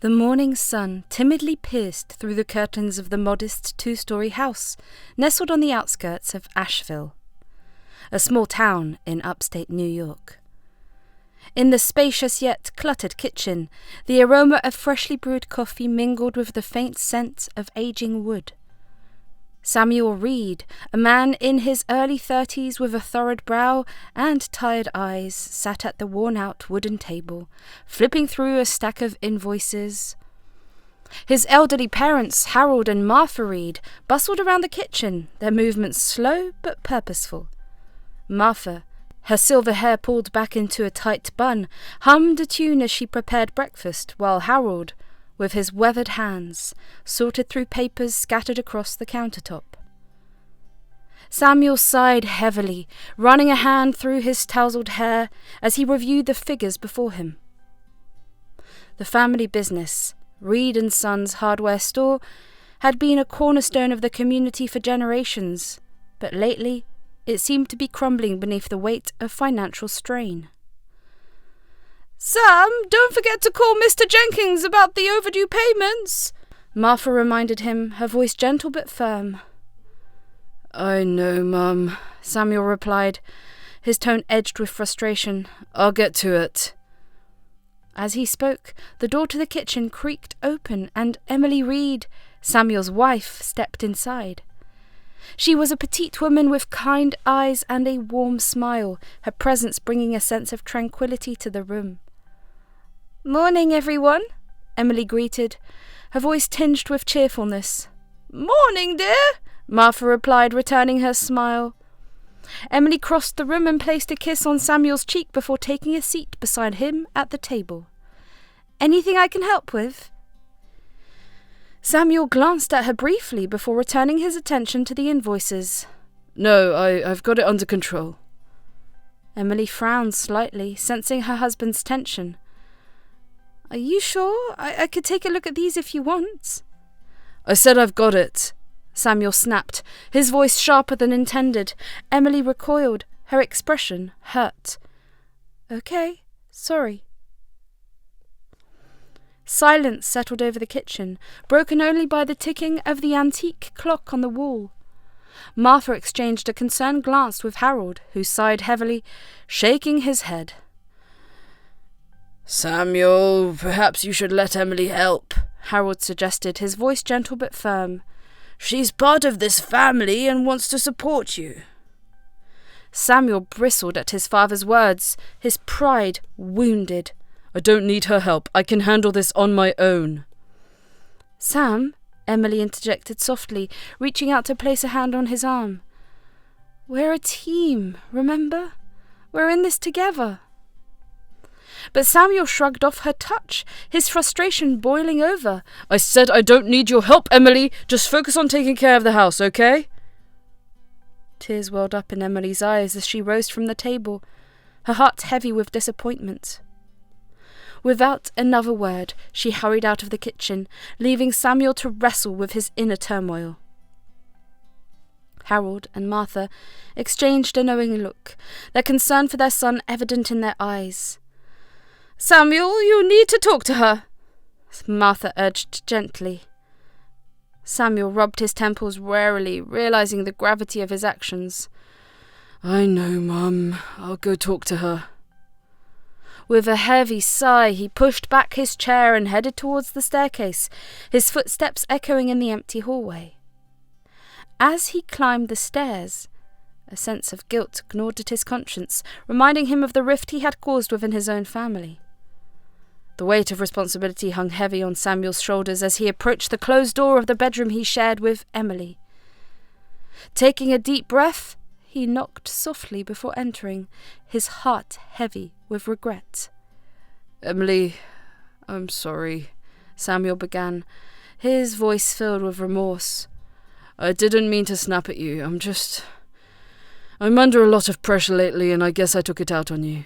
The morning sun timidly pierced through the curtains of the modest two-story house nestled on the outskirts of Asheville, a small town in upstate New York. In the spacious yet cluttered kitchen, the aroma of freshly brewed coffee mingled with the faint scent of aging wood. Samuel Reed, a man in his early 30s with a furrowed brow and tired eyes, sat at the worn-out wooden table, flipping through a stack of invoices. His elderly parents, Harold and Martha Reed, bustled around the kitchen, their movements slow but purposeful. Martha, her silver hair pulled back into a tight bun, hummed a tune as she prepared breakfast, while Harold, with his weathered hands, sorted through papers scattered across the countertop. Samuel sighed heavily, running a hand through his tousled hair as he reviewed the figures before him. The family business, Reed & Sons hardware store, had been a cornerstone of the community for generations, but lately it seemed to be crumbling beneath the weight of financial strain. "Sam, don't forget to call Mr. Jenkins about the overdue payments," Martha reminded him, her voice gentle but firm. "I know, Mum," Samuel replied, his tone edged with frustration. "I'll get to it." As he spoke, the door to the kitchen creaked open and Emily Reed, Samuel's wife, stepped inside. She was a petite woman with kind eyes and a warm smile, her presence bringing a sense of tranquility to the room. "Morning, everyone," Emily greeted, her voice tinged with cheerfulness. "Morning, dear," Martha replied, returning her smile. Emily crossed the room and placed a kiss on Samuel's cheek before taking a seat beside him at the table. "Anything I can help with?" Samuel glanced at her briefly before returning his attention to the invoices. "No, I've got it under control." Emily frowned slightly, sensing her husband's tension. "Are you sure? I could take a look at these if you want." "I said I've got it," Samuel snapped, his voice sharper than intended. Emily recoiled, her expression hurt. "Okay, sorry." Silence settled over the kitchen, broken only by the ticking of the antique clock on the wall. Martha exchanged a concerned glance with Harold, who sighed heavily, shaking his head. "Samuel, perhaps you should let Emily help," Harold suggested, his voice gentle but firm. "She's part of this family and wants to support you." Samuel bristled at his father's words, his pride wounded. "I don't need her help. I can handle this on my own." "Sam," Emily interjected softly, reaching out to place a hand on his arm. "We're a team, remember? We're in this together." But Samuel shrugged off her touch, his frustration boiling over. "I said I don't need your help, Emily. Just focus on taking care of the house, okay?" Tears welled up in Emily's eyes as she rose from the table, her heart heavy with disappointment. Without another word, she hurried out of the kitchen, leaving Samuel to wrestle with his inner turmoil. Harold and Martha exchanged a knowing look, their concern for their son evident in their eyes. "Samuel, you need to talk to her," Martha urged gently. Samuel rubbed his temples warily, realizing the gravity of his actions. "I know, Mum. I'll go talk to her." With a heavy sigh, he pushed back his chair and headed towards the staircase, his footsteps echoing in the empty hallway. As he climbed the stairs, a sense of guilt gnawed at his conscience, reminding him of the rift he had caused within his own family. The weight of responsibility hung heavy on Samuel's shoulders as he approached the closed door of the bedroom he shared with Emily. Taking a deep breath, he knocked softly before entering, his heart heavy with regret. "Emily, I'm sorry," Samuel began, his voice filled with remorse. "I didn't mean to snap at you. I'm under a lot of pressure lately, and I guess I took it out on you."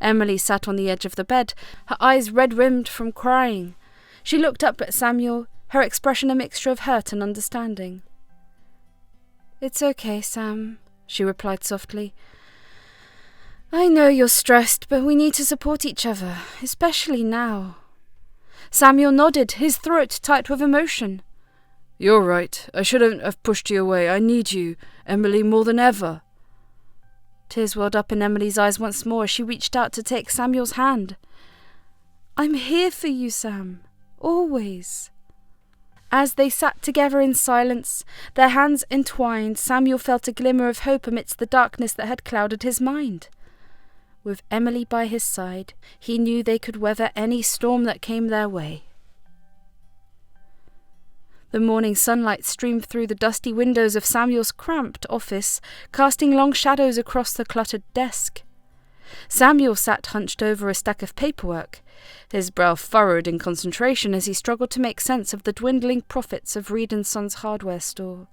Emily sat on the edge of the bed, her eyes red-rimmed from crying. She looked up at Samuel, her expression a mixture of hurt and understanding. "It's okay, Sam," she replied softly. "I know you're stressed, but we need to support each other, especially now." Samuel nodded, his throat tight with emotion. You're right. I shouldn't have pushed you away. I need you, Emily, more than ever. Tears welled up in Emily's eyes once more as she reached out to take Samuel's hand. I'm here for you, Sam. Always. As they sat together in silence, their hands entwined, Samuel felt a glimmer of hope amidst the darkness that had clouded his mind. With Emily by his side, he knew they could weather any storm that came their way. The morning sunlight streamed through the dusty windows of Samuel's cramped office, casting long shadows across the cluttered desk. Samuel sat hunched over a stack of paperwork, his brow furrowed in concentration as he struggled to make sense of the dwindling profits of Reed & Sons hardware store.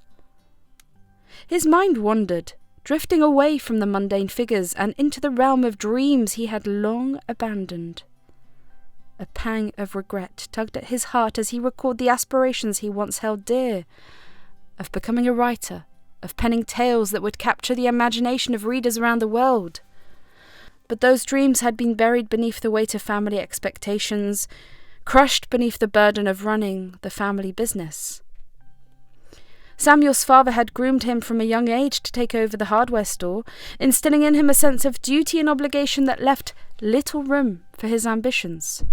His mind wandered, drifting away from the mundane figures and into the realm of dreams he had long abandoned. A pang of regret tugged at his heart as he recalled the aspirations he once held dear, of becoming a writer, of penning tales that would capture the imagination of readers around the world. But those dreams had been buried beneath the weight of family expectations, crushed beneath the burden of running the family business. Samuel's father had groomed him from a young age to take over the hardware store, instilling in him a sense of duty and obligation that left little room for his ambitions.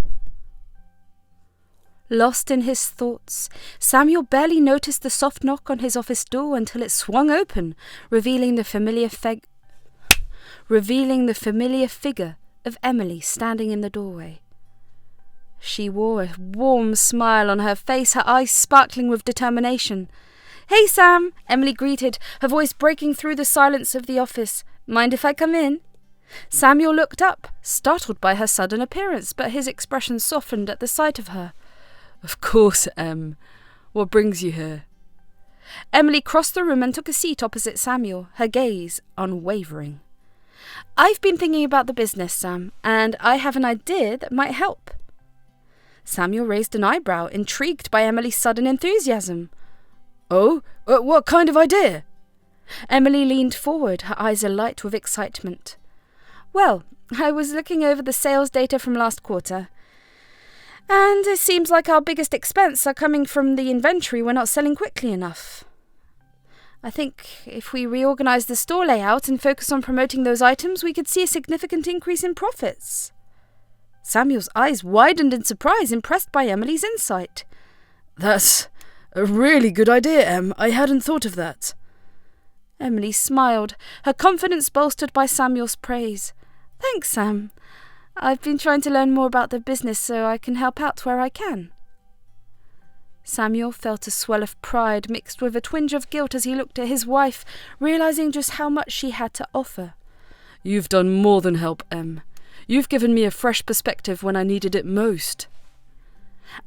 Lost in his thoughts, Samuel barely noticed the soft knock on his office door until it swung open, revealing the familiar figure of Emily standing in the doorway. She wore a warm smile on her face, her eyes sparkling with determination. "Hey, Sam," Emily greeted, her voice breaking through the silence of the office. "Mind if I come in?" Samuel looked up, startled by her sudden appearance, but his expression softened at the sight of her. Of course, Em. What brings you here? Emily crossed the room and took a seat opposite Samuel, her gaze unwavering. "I've been thinking about the business, Sam, and I have an idea that might help." Samuel raised an eyebrow, intrigued by Emily's sudden enthusiasm. Oh, what kind of idea? Emily leaned forward, her eyes alight with excitement. "Well, I was looking over the sales data from last quarter, and it seems like our biggest expense are coming from the inventory we're not selling quickly enough. I think if we reorganize the store layout and focus on promoting those items, we could see a significant increase in profits." Samuel's eyes widened in surprise, impressed by Emily's insight. "That's a really good idea, Em. I hadn't thought of that." Emily smiled, her confidence bolstered by Samuel's praise. "Thanks, Sam. I've been trying to learn more about the business so I can help out where I can." Samuel felt a swell of pride mixed with a twinge of guilt as he looked at his wife, realizing just how much she had to offer. "You've done more than help, Em. You've given me a fresh perspective when I needed it most."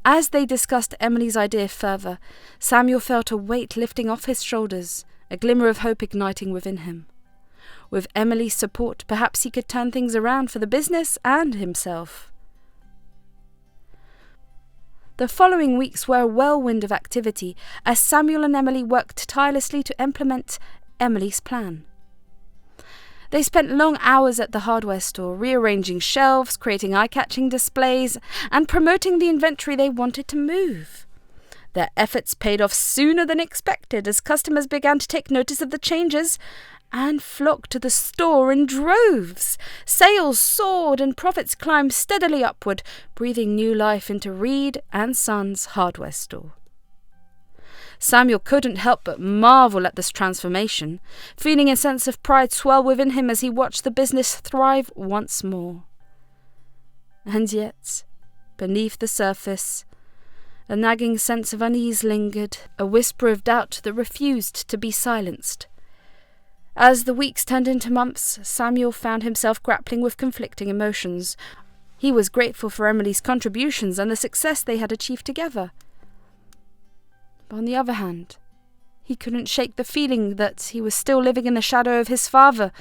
As they discussed Emily's idea further, Samuel felt a weight lifting off his shoulders, a glimmer of hope igniting within him. With Emily's support, perhaps he could turn things around for the business and himself. The following weeks were a whirlwind of activity as Samuel and Emily worked tirelessly to implement Emily's plan. They spent long hours at the hardware store, rearranging shelves, creating eye-catching displays, and promoting the inventory they wanted to move. Their efforts paid off sooner than expected as customers began to take notice of the changes and flocked to the store in droves. Sales soared and profits climbed steadily upward, breathing new life into Reed & Sons hardware store. Samuel couldn't help but marvel at this transformation, feeling a sense of pride swell within him as he watched the business thrive once more. And yet, beneath the surface, a nagging sense of unease lingered, a whisper of doubt that refused to be silenced. As the weeks turned into months, Samuel found himself grappling with conflicting emotions. He was grateful for Emily's contributions and the success they had achieved together. But on the other hand, he couldn't shake the feeling that he was still living in the shadow of his father,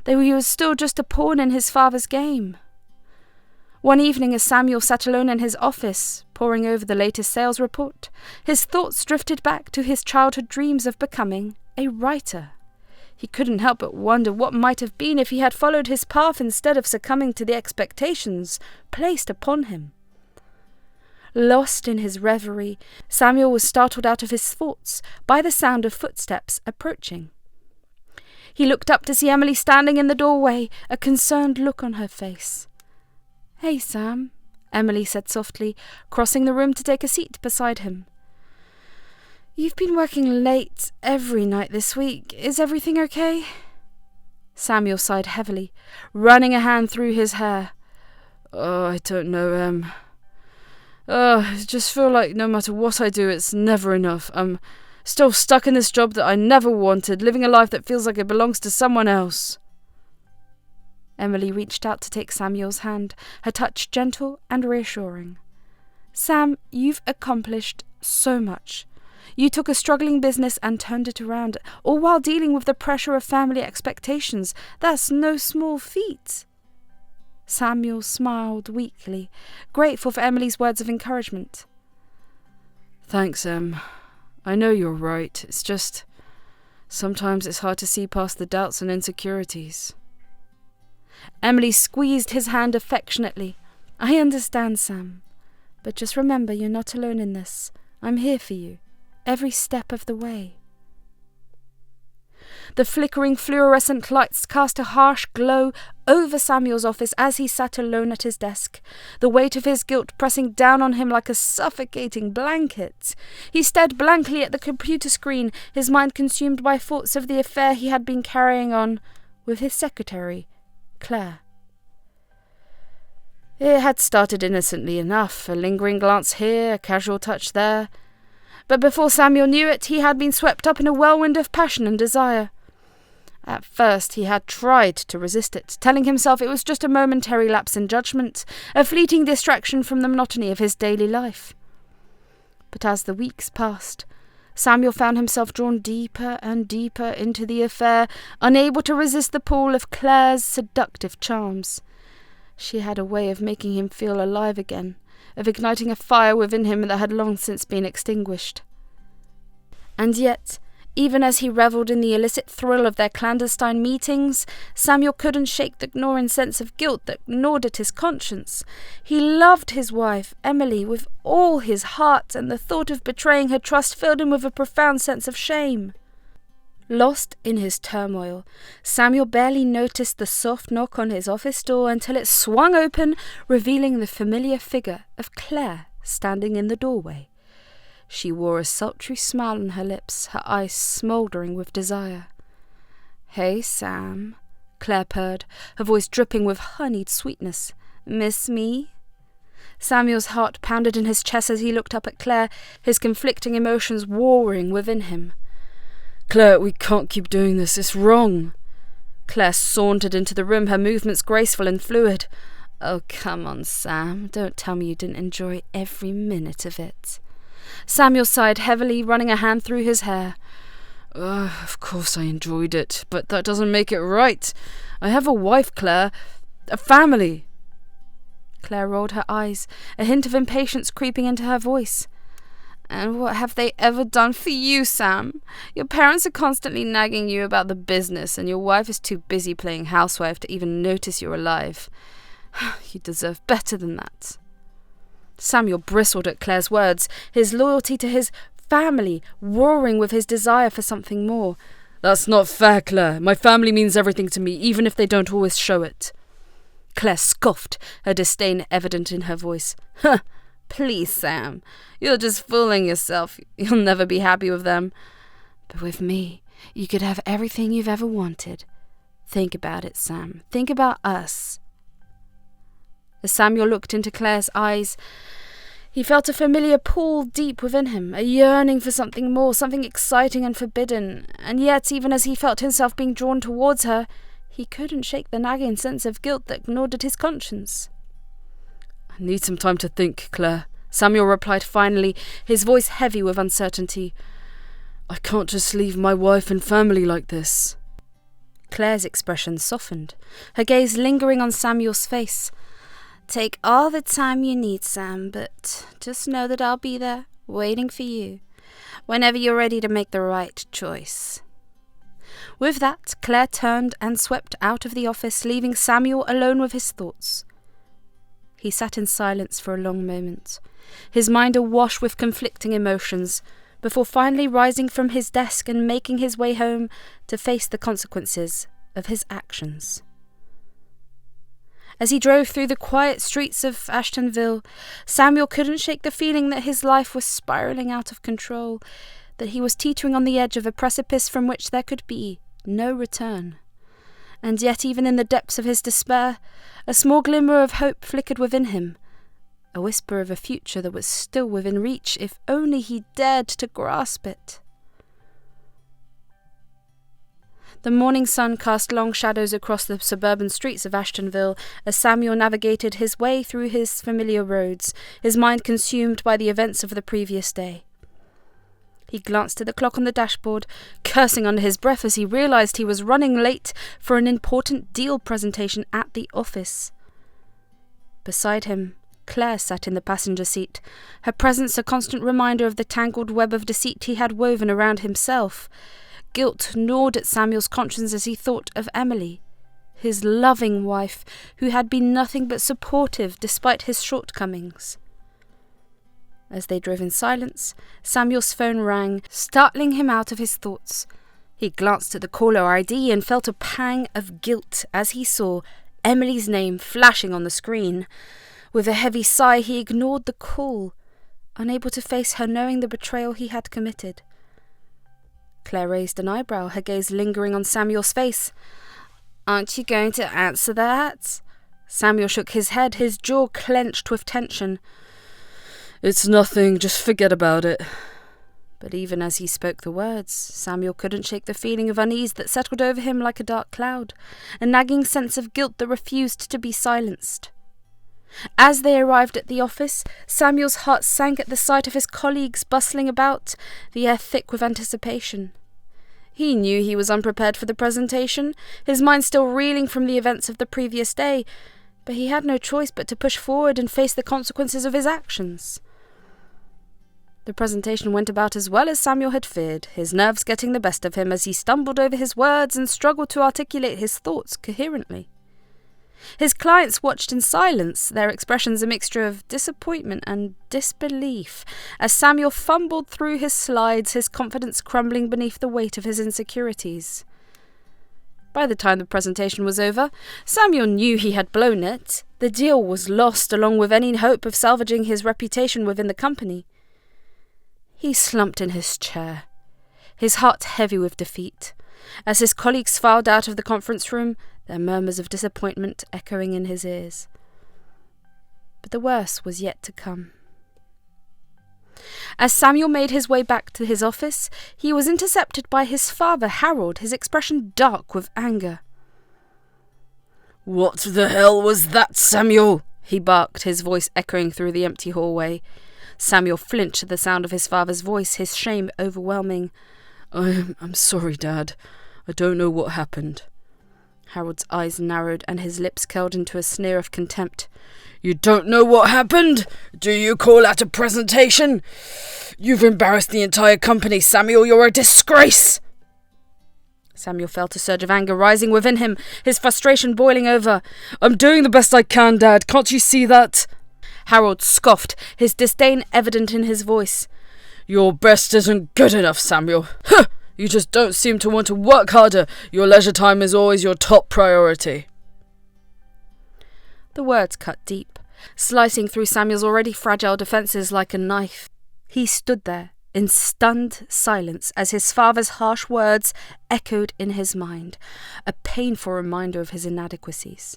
that he was still just a pawn in his father's game. One evening, as Samuel sat alone in his office, poring over the latest sales report, his thoughts drifted back to his childhood dreams of becoming a writer. He couldn't help but wonder what might have been if he had followed his path instead of succumbing to the expectations placed upon him. Lost in his reverie, Samuel was startled out of his thoughts by the sound of footsteps approaching. He looked up to see Emily standing in the doorway, a concerned look on her face. "Hey, Sam," Emily said softly, crossing the room to take a seat beside him. "You've been working late every night this week. Is everything okay?" Samuel sighed heavily, running a hand through his hair. "Oh, I don't know, I just feel like no matter what I do, it's never enough. I'm still stuck in this job that I never wanted, living a life that feels like it belongs to someone else." Emily reached out to take Samuel's hand, her touch gentle and reassuring. "Sam, you've accomplished so much. You took a struggling business and turned it around, all while dealing with the pressure of family expectations. That's no small feat." Samuel smiled weakly, grateful for Emily's words of encouragement. "Thanks, Em. I know you're right. It's just sometimes it's hard to see past the doubts and insecurities." Emily squeezed his hand affectionately. "I understand, Sam. But just remember you're not alone in this. I'm here for you, every step of the way." The flickering fluorescent lights cast a harsh glow over Samuel's office as he sat alone at his desk, the weight of his guilt pressing down on him like a suffocating blanket. He stared blankly at the computer screen, his mind consumed by thoughts of the affair he had been carrying on with his secretary, Claire. It had started innocently enough, a lingering glance here, a casual touch there. But before Samuel knew it, he had been swept up in a whirlwind of passion and desire. At first he had tried to resist it, telling himself it was just a momentary lapse in judgment, a fleeting distraction from the monotony of his daily life. But as the weeks passed, Samuel found himself drawn deeper and deeper into the affair, unable to resist the pull of Claire's seductive charms. She had a way of making him feel alive again, of igniting a fire within him that had long since been extinguished. And yet, even as he revelled in the illicit thrill of their clandestine meetings, Samuel couldn't shake the gnawing sense of guilt that gnawed at his conscience. He loved his wife, Emily, with all his heart, and the thought of betraying her trust filled him with a profound sense of shame. Lost in his turmoil, Samuel barely noticed the soft knock on his office door until it swung open, revealing the familiar figure of Claire standing in the doorway. She wore a sultry smile on her lips, her eyes smouldering with desire. "Hey, Sam," Claire purred, her voice dripping with honeyed sweetness. "Miss me?" Samuel's heart pounded in his chest as he looked up at Claire, his conflicting emotions warring within him. "Claire, we can't keep doing this. It's wrong." Claire sauntered into the room, her movements graceful and fluid. "Oh, come on, Sam. Don't tell me you didn't enjoy every minute of it." Samuel sighed heavily, running a hand through his hair. Of course I enjoyed it, but that doesn't make it right. I have a wife, Claire. A family." Claire rolled her eyes, a hint of impatience creeping into her voice. "And what have they ever done for you, Sam? Your parents are constantly nagging you about the business, and your wife is too busy playing housewife to even notice you're alive. You deserve better than that." Samuel bristled at Claire's words, his loyalty to his family roaring with his desire for something more. "That's not fair, Claire. My family means everything to me, even if they don't always show it." Claire scoffed, her disdain evident in her voice. "Huh, please, Sam. You're just fooling yourself. You'll never be happy with them. But with me, you could have everything you've ever wanted. Think about it, Sam. Think about us." As Samuel looked into Claire's eyes, he felt a familiar pull deep within him, a yearning for something more, something exciting and forbidden. And yet, even as he felt himself being drawn towards her, he couldn't shake the nagging sense of guilt that gnawed at his conscience. "I need some time to think, Claire," Samuel replied finally, his voice heavy with uncertainty. "I can't just leave my wife and family like this." Claire's expression softened, her gaze lingering on Samuel's face. "Take all the time you need, Sam, but just know that I'll be there, waiting for you, whenever you're ready to make the right choice." With that, Claire turned and swept out of the office, leaving Samuel alone with his thoughts. He sat in silence for a long moment, his mind awash with conflicting emotions, before finally rising from his desk and making his way home to face the consequences of his actions. As he drove through the quiet streets of Ashtonville, Samuel couldn't shake the feeling that his life was spiralling out of control, that he was teetering on the edge of a precipice from which there could be no return. And yet, even in the depths of his despair, a small glimmer of hope flickered within him, a whisper of a future that was still within reach if only he dared to grasp it. The morning sun cast long shadows across the suburban streets of Ashtonville as Samuel navigated his way through his familiar roads, his mind consumed by the events of the previous day. He glanced at the clock on the dashboard, cursing under his breath as he realized he was running late for an important deal presentation at the office. Beside him, Claire sat in the passenger seat, her presence a constant reminder of the tangled web of deceit he had woven around himself. Guilt gnawed at Samuel's conscience as he thought of Emily, his loving wife, who had been nothing but supportive despite his shortcomings. As they drove in silence, Samuel's phone rang, startling him out of his thoughts. He glanced at the caller ID and felt a pang of guilt as he saw Emily's name flashing on the screen. With a heavy sigh, he ignored the call, unable to face her knowing the betrayal he had committed. Claire raised an eyebrow, her gaze lingering on Samuel's face. "Aren't you going to answer that?" Samuel shook his head, his jaw clenched with tension. "It's nothing, just forget about it." But even as he spoke the words, Samuel couldn't shake the feeling of unease that settled over him like a dark cloud, a nagging sense of guilt that refused to be silenced. As they arrived at the office, Samuel's heart sank at the sight of his colleagues bustling about, the air thick with anticipation. He knew he was unprepared for the presentation, his mind still reeling from the events of the previous day, but he had no choice but to push forward and face the consequences of his actions. The presentation went about as well as Samuel had feared, his nerves getting the best of him as he stumbled over his words and struggled to articulate his thoughts coherently. His clients watched in silence, their expressions a mixture of disappointment and disbelief, as Samuel fumbled through his slides, his confidence crumbling beneath the weight of his insecurities. By the time the presentation was over, Samuel knew he had blown it. The deal was lost, along with any hope of salvaging his reputation within the company. He slumped in his chair, his heart heavy with defeat. As his colleagues filed out of the conference room, their murmurs of disappointment echoing in his ears. But the worst was yet to come. As Samuel made his way back to his office, he was intercepted by his father, Harold, his expression dark with anger. "What the hell was that, Samuel?" he barked, his voice echoing through the empty hallway. Samuel flinched at the sound of his father's voice, his shame overwhelming. I'm sorry, Dad. I don't know what happened." Harold's eyes narrowed and his lips curled into a sneer of contempt. "You don't know what happened? Do you call that a presentation? You've embarrassed the entire company, Samuel. You're a disgrace." Samuel felt a surge of anger rising within him, his frustration boiling over. "I'm doing the best I can, Dad. Can't you see that?" Harold scoffed, his disdain evident in his voice. "Your best isn't good enough, Samuel. Huh! You just don't seem to want to work harder. Your leisure time is always your top priority." The words cut deep, slicing through Samuel's already fragile defences like a knife. He stood there in stunned silence as his father's harsh words echoed in his mind, a painful reminder of his inadequacies.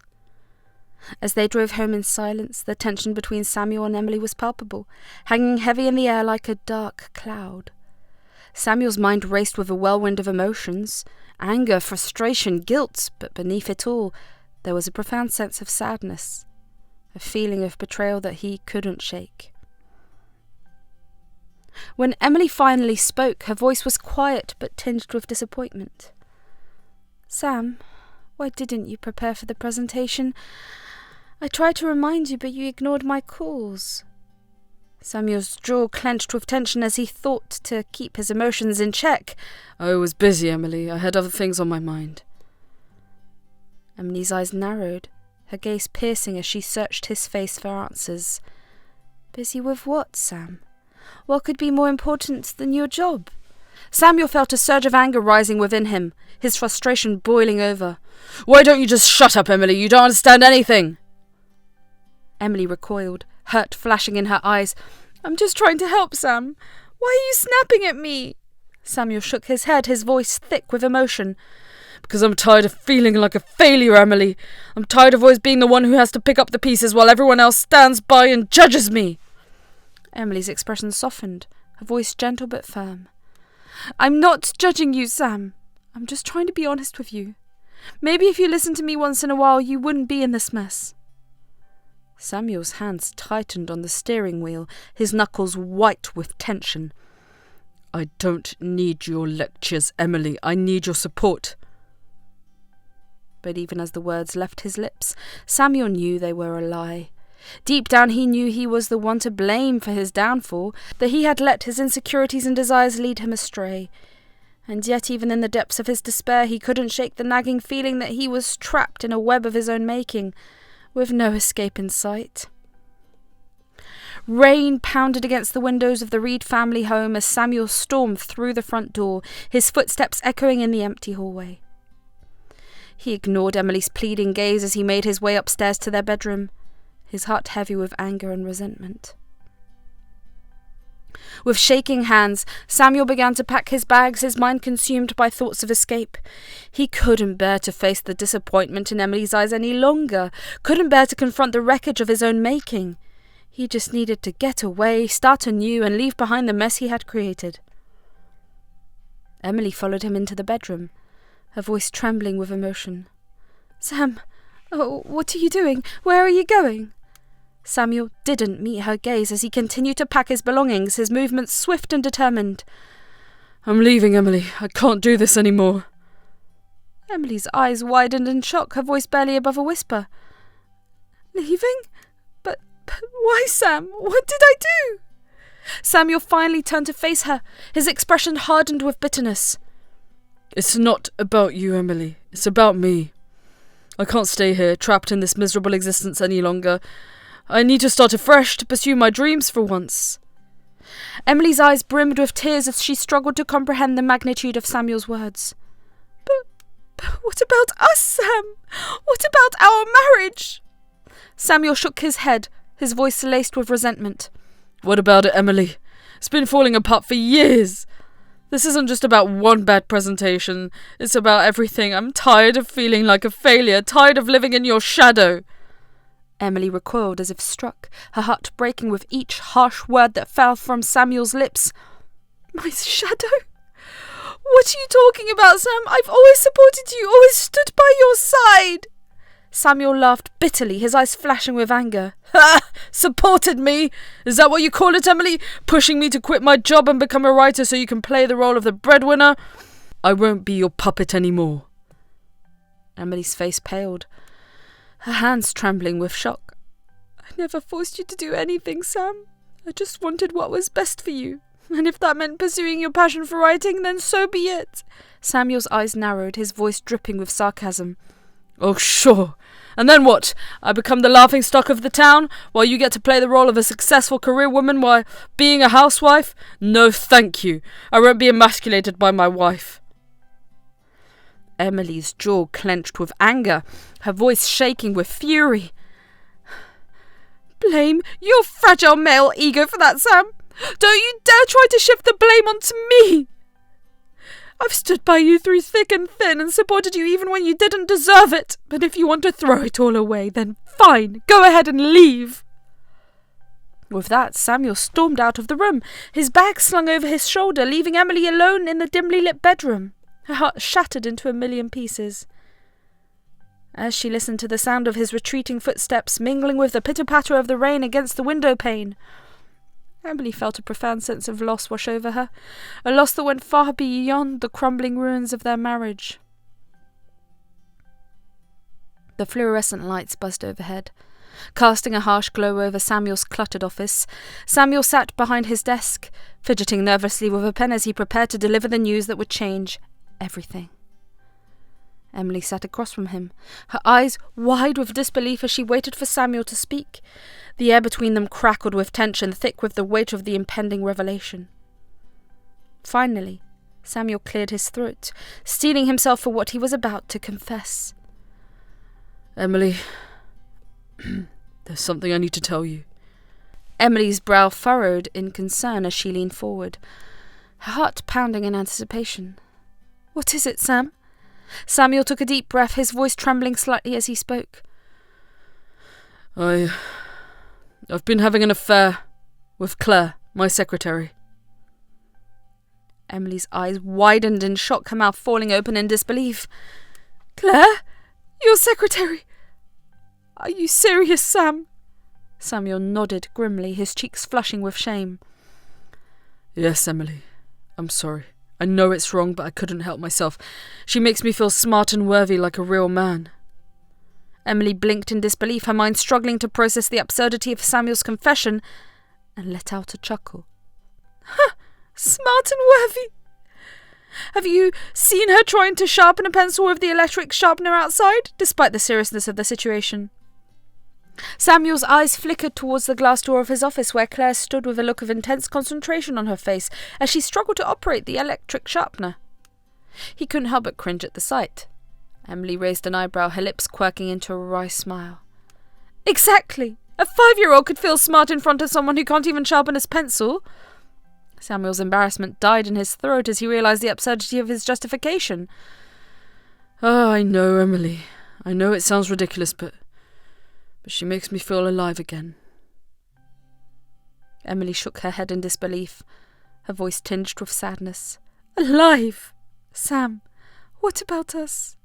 As they drove home in silence, the tension between Samuel and Emily was palpable, hanging heavy in the air like a dark cloud. Samuel's mind raced with a whirlwind of emotions, anger, frustration, guilt, but beneath it all, there was a profound sense of sadness, a feeling of betrayal that he couldn't shake. When Emily finally spoke, her voice was quiet but tinged with disappointment. "Sam, why didn't you prepare for the presentation? I tried to remind you, but you ignored my calls." Samuel's jaw clenched with tension as he thought to keep his emotions in check. "I was busy, Emily. I had other things on my mind." Emily's eyes narrowed, her gaze piercing as she searched his face for answers. Busy with what, Sam? What could be more important than your job? Samuel felt a surge of anger rising within him, his frustration boiling over. Why don't you just shut up, Emily? You don't understand anything. Emily recoiled, hurt flashing in her eyes. I'm just trying to help, Sam. Why are you snapping at me? Samuel shook his head, his voice thick with emotion. Because I'm tired of feeling like a failure, Emily. I'm tired of always being the one who has to pick up the pieces while everyone else stands by and judges me. Emily's expression softened, her voice gentle but firm. I'm not judging you, Sam. I'm just trying to be honest with you. Maybe if you listened to me once in a while, you wouldn't be in this mess. Samuel's hands tightened on the steering wheel, his knuckles white with tension. I don't need your lectures, Emily. I need your support. But even as the words left his lips, Samuel knew they were a lie. Deep down he knew he was the one to blame for his downfall, that he had let his insecurities and desires lead him astray. And yet even in the depths of his despair he couldn't shake the nagging feeling that he was trapped in a web of his own making, with no escape in sight. Rain pounded against the windows of the Reed family home as Samuel stormed through the front door, his footsteps echoing in the empty hallway. He ignored Emily's pleading gaze as he made his way upstairs to their bedroom, his heart heavy with anger and resentment. With shaking hands, Samuel began to pack his bags, his mind consumed by thoughts of escape. He couldn't bear to face the disappointment in Emily's eyes any longer, couldn't bear to confront the wreckage of his own making. He just needed to get away, start anew, and leave behind the mess he had created. Emily followed him into the bedroom, her voice trembling with emotion. Sam, what are you doing? Where are you going? Samuel didn't meet her gaze as he continued to pack his belongings, his movements swift and determined. I'm leaving, Emily. I can't do this anymore. Emily's eyes widened in shock, her voice barely above a whisper. Leaving? But why, Sam? What did I do? Samuel finally turned to face her, his expression hardened with bitterness. It's not about you, Emily. It's about me. I can't stay here, trapped in this miserable existence any longer. I need to start afresh, to pursue my dreams for once. Emily's eyes brimmed with tears as she struggled to comprehend the magnitude of Samuel's words. But what about us, Sam? What about our marriage? Samuel shook his head, his voice laced with resentment. What about it, Emily? It's been falling apart for years. This isn't just about one bad presentation. It's about everything. I'm tired of feeling like a failure, tired of living in your shadow. Emily recoiled as if struck, her heart breaking with each harsh word that fell from Samuel's lips. My shadow? What are you talking about, Sam? I've always supported you, always stood by your side. Samuel laughed bitterly, his eyes flashing with anger. Ha! Supported me? Is that what you call it, Emily? Pushing me to quit my job and become a writer so you can play the role of the breadwinner? I won't be your puppet anymore. Emily's face paled, her hands trembling with shock. I never forced you to do anything, Sam. I just wanted what was best for you. And if that meant pursuing your passion for writing, then so be it. Samuel's eyes narrowed, his voice dripping with sarcasm. Oh, sure. And then what? I become the laughingstock of the town, while you get to play the role of a successful career woman while being a housewife? No, thank you. I won't be emasculated by my wife. Emily's jaw clenched with anger, her voice shaking with fury. Blame your fragile male ego for that, Sam. Don't you dare try to shift the blame onto me. I've stood by you through thick and thin and supported you even when you didn't deserve it. But if you want to throw it all away, then fine, go ahead and leave. With that, Samuel stormed out of the room, his bag slung over his shoulder, leaving Emily alone in the dimly lit bedroom, her heart shattered into a million pieces. As she listened to the sound of his retreating footsteps mingling with the pitter-patter of the rain against the window pane, Emily felt a profound sense of loss wash over her, a loss that went far beyond the crumbling ruins of their marriage. The fluorescent lights buzzed overhead, casting a harsh glow over Samuel's cluttered office. Samuel sat behind his desk, fidgeting nervously with a pen as he prepared to deliver the news that would change everything. Emily sat across from him, her eyes wide with disbelief as she waited for Samuel to speak. The air between them crackled with tension, thick with the weight of the impending revelation. Finally, Samuel cleared his throat, steeling himself for what he was about to confess. Emily, there's something I need to tell you. Emily's brow furrowed in concern as she leaned forward, her heart pounding in anticipation. What is it, Sam? Samuel took a deep breath, his voice trembling slightly as he spoke. I've been having an affair with Claire, my secretary. Emily's eyes widened in shock, her mouth falling open in disbelief. Claire? Your secretary? Are you serious, Sam? Samuel nodded grimly, his cheeks flushing with shame. Yes, Emily. I'm sorry. I know it's wrong, but I couldn't help myself. She makes me feel smart and worthy like a real man. Emily blinked in disbelief, her mind struggling to process the absurdity of Samuel's confession, and let out a chuckle. Smart and worthy? Have you seen her trying to sharpen a pencil with the electric sharpener outside, despite the seriousness of the situation? Samuel's eyes flickered towards the glass door of his office, where Claire stood with a look of intense concentration on her face as she struggled to operate the electric sharpener. He couldn't help but cringe at the sight. Emily raised an eyebrow, her lips quirking into a wry smile. Exactly! A 5-year-old could feel smart in front of someone who can't even sharpen his pencil. Samuel's embarrassment died in his throat as he realised the absurdity of his justification. Oh, I know, Emily. I know it sounds ridiculous, but she makes me feel alive again. Emily shook her head in disbelief, her voice tinged with sadness. Alive? Sam, what about us?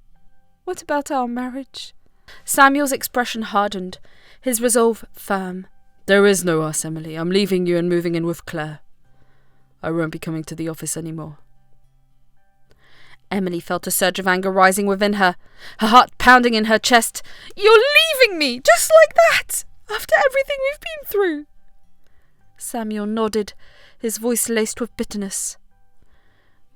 What about our marriage? Samuel's expression hardened, his resolve firm. There is no us, Emily. I'm leaving you and moving in with Claire. I won't be coming to the office anymore. Emily felt a surge of anger rising within her, her heart pounding in her chest. You're leaving me, just like that, after everything we've been through. Samuel nodded, his voice laced with bitterness.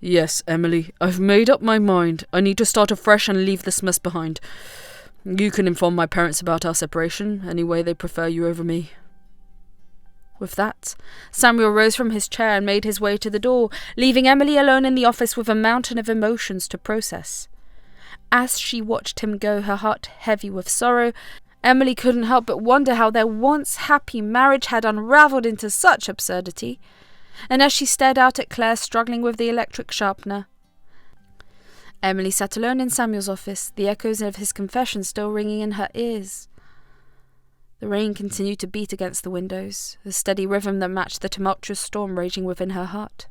Yes, Emily, I've made up my mind. I need to start afresh and leave this mess behind. You can inform my parents about our separation, any way they prefer you over me. With that, Samuel rose from his chair and made his way to the door, leaving Emily alone in the office with a mountain of emotions to process. As she watched him go, her heart heavy with sorrow, Emily couldn't help but wonder how their once happy marriage had unravelled into such absurdity, and as she stared out at Claire struggling with the electric sharpener, Emily sat alone in Samuel's office, the echoes of his confession still ringing in her ears. The rain continued to beat against the windows, a steady rhythm that matched the tumultuous storm raging within her heart.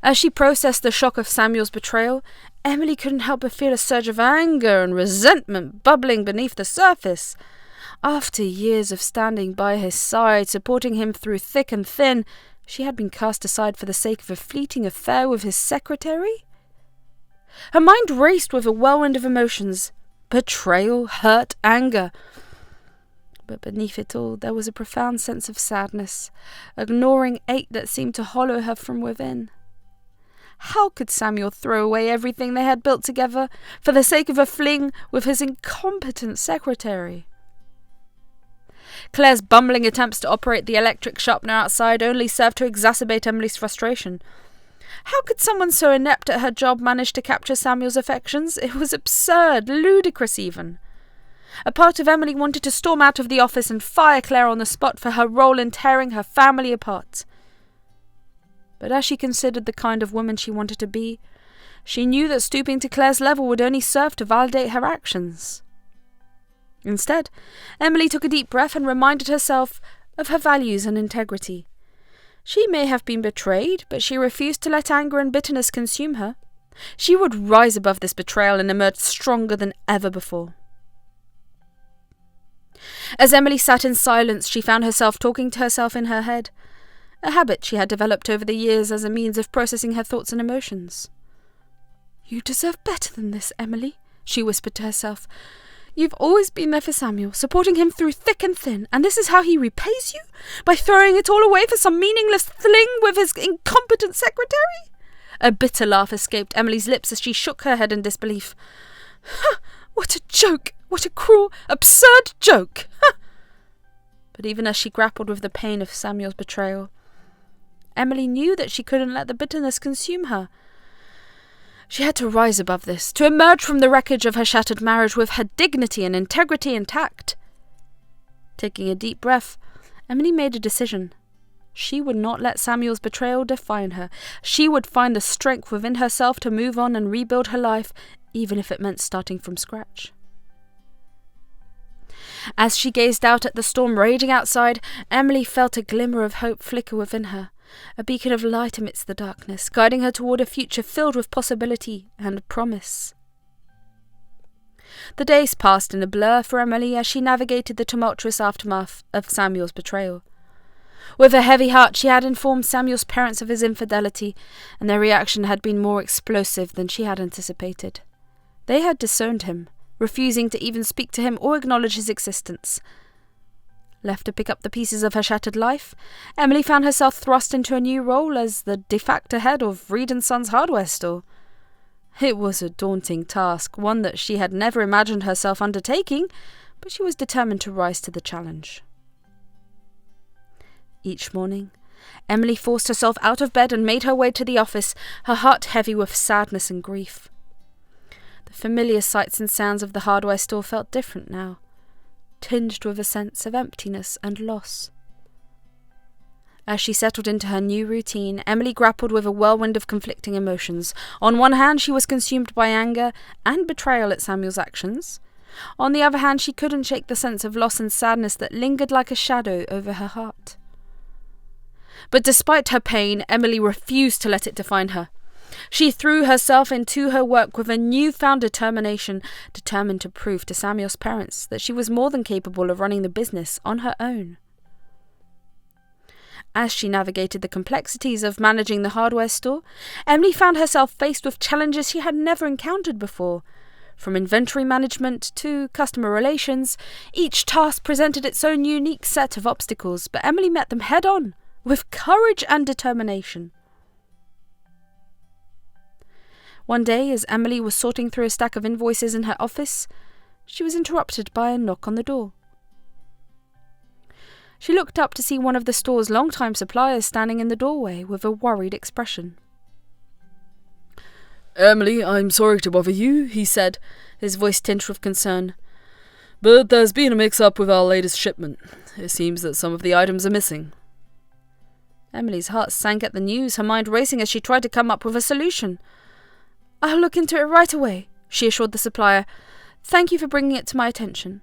As she processed the shock of Samuel's betrayal, Emily couldn't help but feel a surge of anger and resentment bubbling beneath the surface. After years of standing by his side, supporting him through thick and thin, she had been cast aside for the sake of a fleeting affair with his secretary? Her mind raced with a whirlwind of emotions: betrayal, hurt, anger. But beneath it all there was a profound sense of sadness, a gnawing ache that seemed to hollow her from within. How could Samuel throw away everything they had built together for the sake of a fling with his incompetent secretary? Claire's bumbling attempts to operate the electric sharpener outside only served to exacerbate Emily's frustration. How could someone so inept at her job manage to capture Samuel's affections? It was absurd, ludicrous even. A part of Emily wanted to storm out of the office and fire Clara on the spot for her role in tearing her family apart. But as she considered the kind of woman she wanted to be, she knew that stooping to Claire's level would only serve to validate her actions. Instead, Emily took a deep breath and reminded herself of her values and integrity. She may have been betrayed, but she refused to let anger and bitterness consume her. She would rise above this betrayal and emerge stronger than ever before. As Emily sat in silence, she found herself talking to herself in her head, a habit she had developed over the years as a means of processing her thoughts and emotions. "You deserve better than this, Emily," she whispered to herself. "You've always been there for Samuel, supporting him through thick and thin, and this is how he repays you? By throwing it all away for some meaningless fling with his incompetent secretary? A bitter laugh escaped Emily's lips as she shook her head in disbelief. What a joke! What a cruel, absurd joke! But even as she grappled with the pain of Samuel's betrayal, Emily knew that she couldn't let the bitterness consume her. She had to rise above this, to emerge from the wreckage of her shattered marriage with her dignity and integrity intact. Taking a deep breath, Emily made a decision. She would not let Samuel's betrayal define her. She would find the strength within herself to move on and rebuild her life, even if it meant starting from scratch. As she gazed out at the storm raging outside, Emily felt a glimmer of hope flicker within her, a beacon of light amidst the darkness, guiding her toward a future filled with possibility and promise. The days passed in a blur for Emily as she navigated the tumultuous aftermath of Samuel's betrayal. With a heavy heart, she had informed Samuel's parents of his infidelity, and their reaction had been more explosive than she had anticipated. They had disowned him, refusing to even speak to him or acknowledge his existence. Left to pick up the pieces of her shattered life, Emily found herself thrust into a new role as the de facto head of Reed & Sons hardware store. It was a daunting task, one that she had never imagined herself undertaking, but she was determined to rise to the challenge. Each morning, Emily forced herself out of bed and made her way to the office, her heart heavy with sadness and grief. The familiar sights and sounds of the hardware store felt different now, tinged with a sense of emptiness and loss. As she settled into her new routine, Emily grappled with a whirlwind of conflicting emotions. On one hand, she was consumed by anger and betrayal at Samuel's actions. On the other hand, she couldn't shake the sense of loss and sadness that lingered like a shadow over her heart. But despite her pain, Emily refused to let it define her. She threw herself into her work with a newfound determination, determined to prove to Samuel's parents that she was more than capable of running the business on her own. As she navigated the complexities of managing the hardware store, Emily found herself faced with challenges she had never encountered before. From inventory management to customer relations, each task presented its own unique set of obstacles, but Emily met them head-on, with courage and determination. One day, as Emily was sorting through a stack of invoices in her office, she was interrupted by a knock on the door. She looked up to see one of the store's long-time suppliers standing in the doorway with a worried expression. "Emily, I'm sorry to bother you," he said, his voice tinged with concern. "But there's been a mix-up with our latest shipment. It seems that some of the items are missing." Emily's heart sank at the news, her mind racing as she tried to come up with a solution. "I'll look into it right away," she assured the supplier. "Thank you for bringing it to my attention."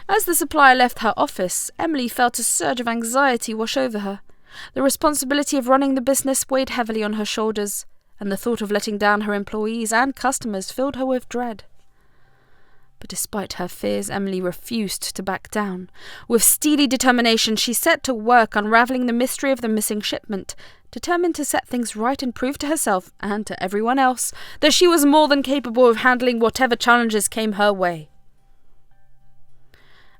As the supplier left her office, Emily felt a surge of anxiety wash over her. The responsibility of running the business weighed heavily on her shoulders, and the thought of letting down her employees and customers filled her with dread. But despite her fears, Emily refused to back down. With steely determination, she set to work unravelling the mystery of the missing shipment, determined to set things right and prove to herself, and to everyone else, that she was more than capable of handling whatever challenges came her way.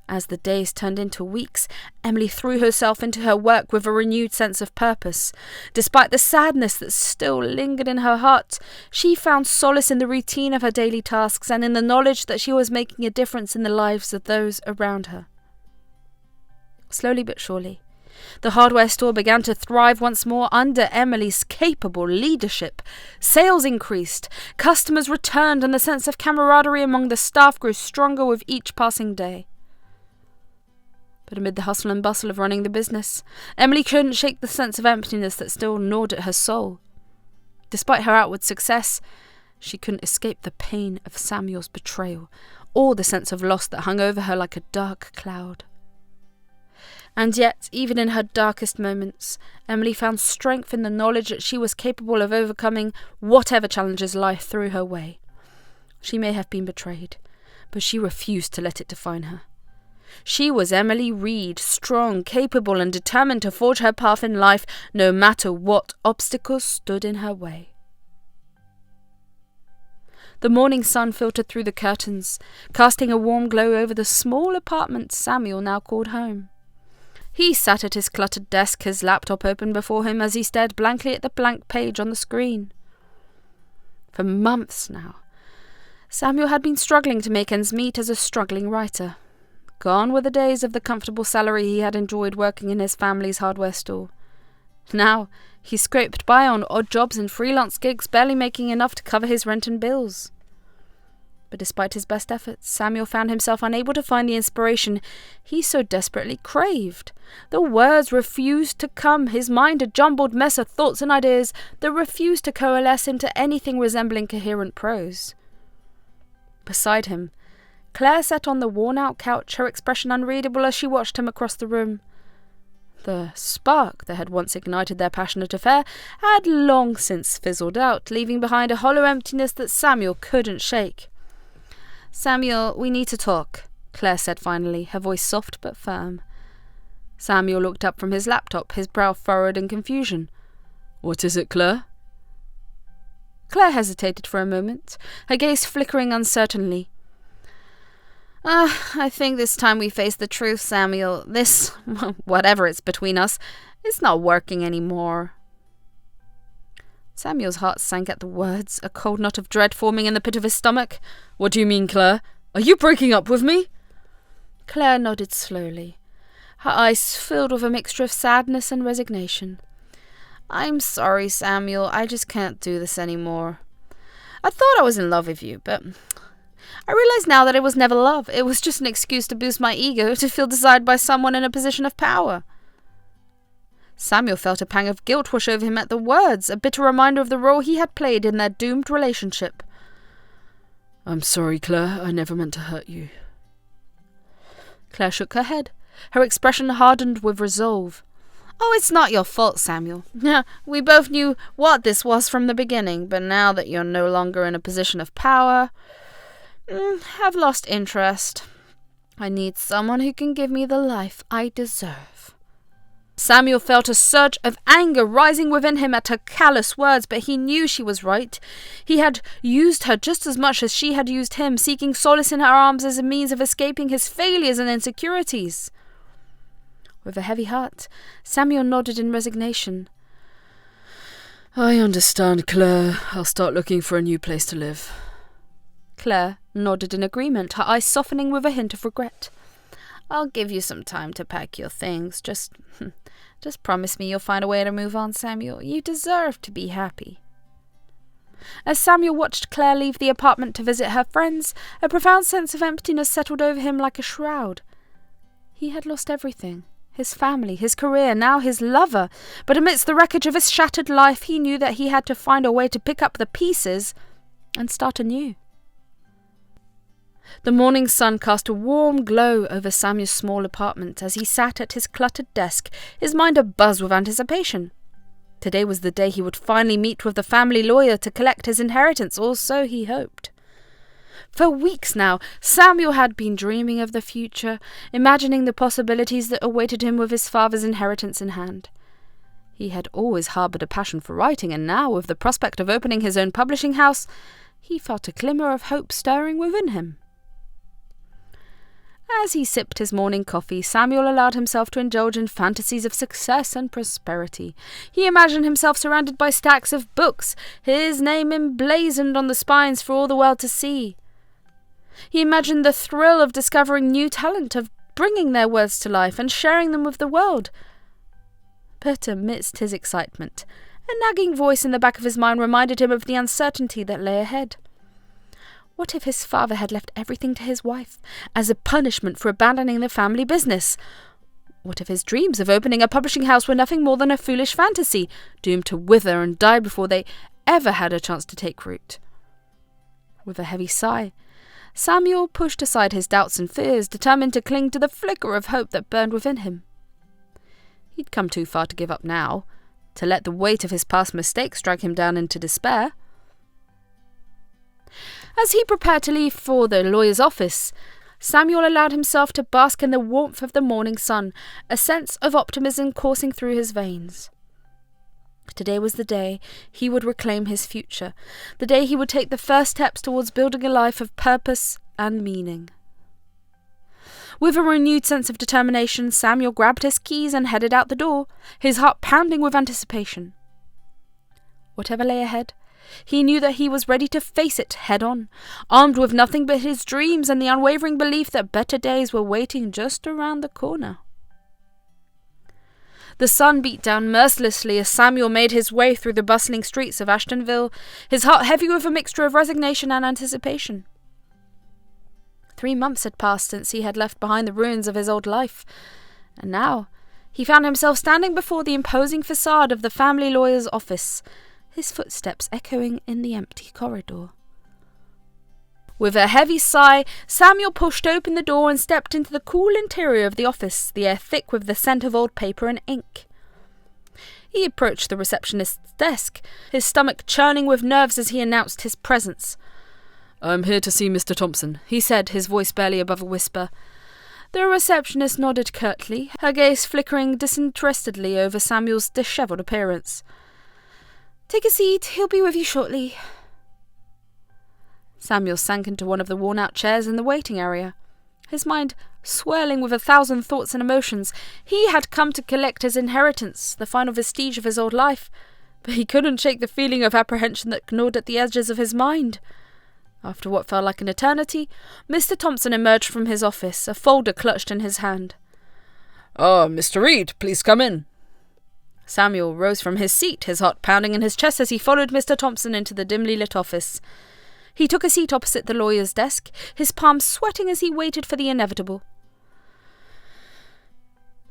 As the days turned into weeks, Emily threw herself into her work with a renewed sense of purpose. Despite the sadness that still lingered in her heart, she found solace in the routine of her daily tasks and in the knowledge that she was making a difference in the lives of those around her. Slowly but surely, the hardware store began to thrive once more under Emily's capable leadership. Sales increased, customers returned, and the sense of camaraderie among the staff grew stronger with each passing day. But amid the hustle and bustle of running the business, Emily couldn't shake the sense of emptiness that still gnawed at her soul. Despite her outward success, she couldn't escape the pain of Samuel's betrayal, or the sense of loss that hung over her like a dark cloud. And yet, even in her darkest moments, Emily found strength in the knowledge that she was capable of overcoming whatever challenges life threw her way. She may have been betrayed, but she refused to let it define her. She was Emily Reed, strong, capable, and determined to forge her path in life, no matter what obstacles stood in her way. The morning sun filtered through the curtains, casting a warm glow over the small apartment Samuel now called home. He sat at his cluttered desk, his laptop open before him as he stared blankly at the blank page on the screen. For months now, Samuel had been struggling to make ends meet as a struggling writer. Gone were the days of the comfortable salary he had enjoyed working in his family's hardware store. Now, he scraped by on odd jobs and freelance gigs, barely making enough to cover his rent and bills. But despite his best efforts, Samuel found himself unable to find the inspiration he so desperately craved. The words refused to come, his mind a jumbled mess of thoughts and ideas that refused to coalesce into anything resembling coherent prose. Beside him, Claire sat on the worn-out couch, her expression unreadable as she watched him across the room. The spark that had once ignited their passionate affair had long since fizzled out, leaving behind a hollow emptiness that Samuel couldn't shake. "Samuel, we need to talk," Claire said finally, her voice soft but firm. Samuel looked up from his laptop, his brow furrowed in confusion. "What is it, Claire?" Claire hesitated for a moment, her gaze flickering uncertainly. I think this time we face the truth, Samuel. This, whatever it's between us, is not working anymore." Samuel's heart sank at the words, a cold knot of dread forming in the pit of his stomach. "What do you mean, Claire? Are you breaking up with me?" Claire nodded slowly, her eyes filled with a mixture of sadness and resignation. "I'm sorry, Samuel. I just can't do this anymore. I thought I was in love with you, but I realize now that it was never love. It was just an excuse to boost my ego, to feel desired by someone in a position of power." Samuel felt a pang of guilt wash over him at the words, a bitter reminder of the role he had played in their doomed relationship. "I'm sorry, Claire. I never meant to hurt you." Claire shook her head, her expression hardened with resolve. "Oh, it's not your fault, Samuel. We both knew what this was from the beginning, but now that you're no longer in a position of power, I've lost interest. I need someone who can give me the life I deserve." Samuel felt a surge of anger rising within him at her callous words, but he knew she was right. He had used her just as much as she had used him, seeking solace in her arms as a means of escaping his failures and insecurities. With a heavy heart, Samuel nodded in resignation. "I understand, Claire. I'll start looking for a new place to live." Claire nodded in agreement, her eyes softening with a hint of regret. "I'll give you some time to pack your things. Just promise me you'll find a way to move on, Samuel. You deserve to be happy." As Samuel watched Claire leave the apartment to visit her friends, a profound sense of emptiness settled over him like a shroud. He had lost everything. His family, his career, now his lover. But amidst the wreckage of his shattered life, he knew that he had to find a way to pick up the pieces and start anew. The morning sun cast a warm glow over Samuel's small apartment as he sat at his cluttered desk, his mind abuzz with anticipation. Today was the day he would finally meet with the family lawyer to collect his inheritance, or so he hoped. For weeks now, Samuel had been dreaming of the future, imagining the possibilities that awaited him with his father's inheritance in hand. He had always harboured a passion for writing, and now, with the prospect of opening his own publishing house, he felt a glimmer of hope stirring within him. As he sipped his morning coffee, Samuel allowed himself to indulge in fantasies of success and prosperity. He imagined himself surrounded by stacks of books, his name emblazoned on the spines for all the world to see. He imagined the thrill of discovering new talent, of bringing their words to life and sharing them with the world. But amidst his excitement, a nagging voice in the back of his mind reminded him of the uncertainty that lay ahead. What if his father had left everything to his wife, as a punishment for abandoning the family business? What if his dreams of opening a publishing house were nothing more than a foolish fantasy, doomed to wither and die before they ever had a chance to take root? With a heavy sigh, Samuel pushed aside his doubts and fears, determined to cling to the flicker of hope that burned within him. He'd come too far to give up now, to let the weight of his past mistakes drag him down into despair. As he prepared to leave for the lawyer's office, Samuel allowed himself to bask in the warmth of the morning sun, a sense of optimism coursing through his veins. Today was the day he would reclaim his future, the day he would take the first steps towards building a life of purpose and meaning. With a renewed sense of determination, Samuel grabbed his keys and headed out the door, his heart pounding with anticipation. Whatever lay ahead, he knew that he was ready to face it head-on, armed with nothing but his dreams and the unwavering belief that better days were waiting just around the corner. The sun beat down mercilessly as Samuel made his way through the bustling streets of Ashtonville, his heart heavy with a mixture of resignation and anticipation. 3 months had passed since he had left behind the ruins of his old life, and now he found himself standing before the imposing facade of the family lawyer's office, his footsteps echoing in the empty corridor. With a heavy sigh, Samuel pushed open the door and stepped into the cool interior of the office, the air thick with the scent of old paper and ink. He approached the receptionist's desk, his stomach churning with nerves as he announced his presence. "I'm here to see Mr. Thompson," he said, his voice barely above a whisper. The receptionist nodded curtly, her gaze flickering disinterestedly over Samuel's dishevelled appearance. "Take a seat, he'll be with you shortly." Samuel sank into one of the worn-out chairs in the waiting area, his mind swirling with 1,000 thoughts and emotions. He had come to collect his inheritance, the final vestige of his old life, but he couldn't shake the feeling of apprehension that gnawed at the edges of his mind. After what felt like an eternity, Mr. Thompson emerged from his office, a folder clutched in his hand. Mr. Reed, please come in." Samuel rose from his seat, his heart pounding in his chest as he followed Mr. Thompson into the dimly lit office. He took a seat opposite the lawyer's desk, his palms sweating as he waited for the inevitable.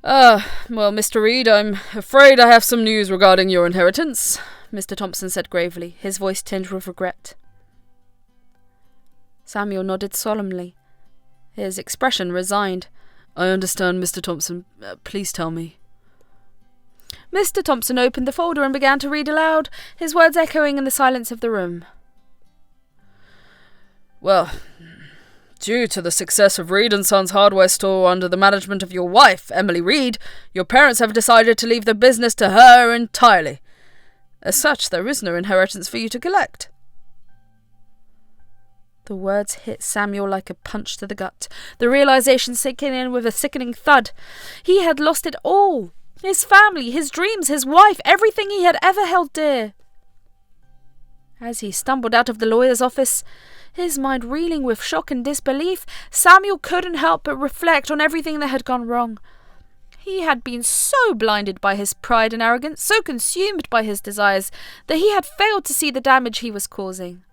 Well, Mr. Reed, I'm afraid I have some news regarding your inheritance," Mr. Thompson said gravely, his voice tinged with regret. Samuel nodded solemnly, his expression resigned. "I understand, Mr. Thompson. Please tell me." Mr. Thompson opened the folder and began to read aloud, his words echoing in the silence of the room. "Well, due to the success of Reed & Sons hardware store under the management of your wife, Emily Reed, your parents have decided to leave the business to her entirely. As such, there is no inheritance for you to collect." The words hit Samuel like a punch to the gut, the realization sinking in with a sickening thud. He had lost it all. His family, his dreams, his wife, everything he had ever held dear. As he stumbled out of the lawyer's office, his mind reeling with shock and disbelief, Samuel couldn't help but reflect on everything that had gone wrong. He had been so blinded by his pride and arrogance, so consumed by his desires, that he had failed to see the damage he was causing.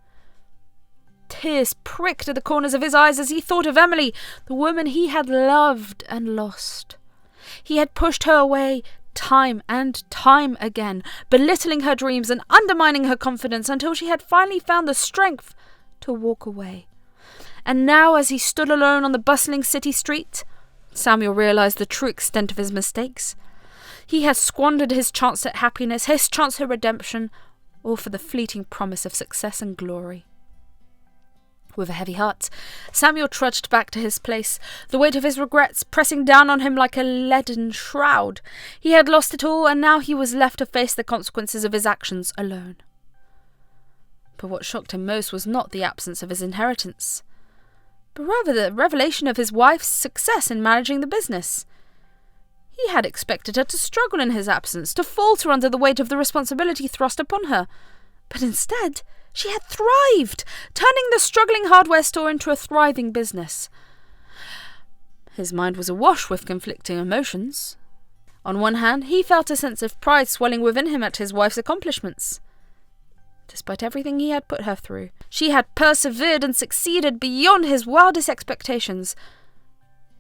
Tears pricked at the corners of his eyes as he thought of Emily, the woman he had loved and lost. He had pushed her away time and time again, belittling her dreams and undermining her confidence until she had finally found the strength to walk away. And now, as he stood alone on the bustling city street, Samuel realized the true extent of his mistakes. He had squandered his chance at happiness, his chance at redemption, all for the fleeting promise of success and glory. With a heavy heart, Samuel trudged back to his place, the weight of his regrets pressing down on him like a leaden shroud. He had lost it all, and now he was left to face the consequences of his actions alone. But what shocked him most was not the absence of his inheritance, but rather the revelation of his wife's success in managing the business. He had expected her to struggle in his absence, to falter under the weight of the responsibility thrust upon her, but instead she had thrived, turning the struggling hardware store into a thriving business. His mind was awash with conflicting emotions. On one hand, he felt a sense of pride swelling within him at his wife's accomplishments. Despite everything he had put her through, she had persevered and succeeded beyond his wildest expectations.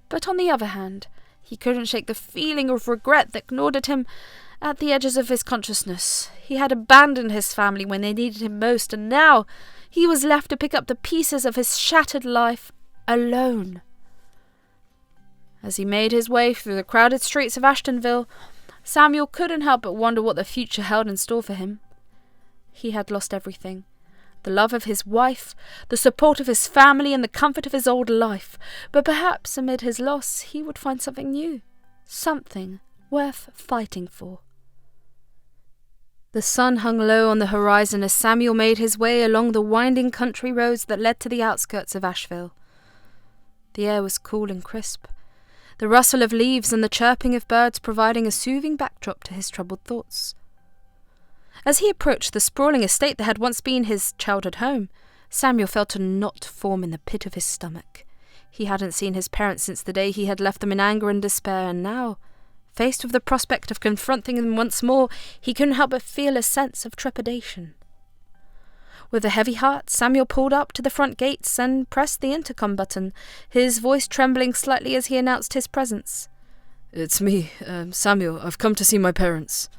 But on the other hand, he couldn't shake the feeling of regret that gnawed at him at the edges of his consciousness. He had abandoned his family when they needed him most, and now he was left to pick up the pieces of his shattered life alone. As he made his way through the crowded streets of Ashtonville, Samuel couldn't help but wonder what the future held in store for him. He had lost everything. The love of his wife, the support of his family, and the comfort of his old life. But perhaps amid his loss he would find something new, something worth fighting for. The sun hung low on the horizon as Samuel made his way along the winding country roads that led to the outskirts of Asheville. The air was cool and crisp, the rustle of leaves and the chirping of birds providing a soothing backdrop to his troubled thoughts. As he approached the sprawling estate that had once been his childhood home, Samuel felt a knot form in the pit of his stomach. He hadn't seen his parents since the day he had left them in anger and despair, and now, faced with the prospect of confronting them once more, he couldn't help but feel a sense of trepidation. With a heavy heart, Samuel pulled up to the front gates and pressed the intercom button, his voice trembling slightly as he announced his presence. "It's me, Samuel. I've come to see my parents."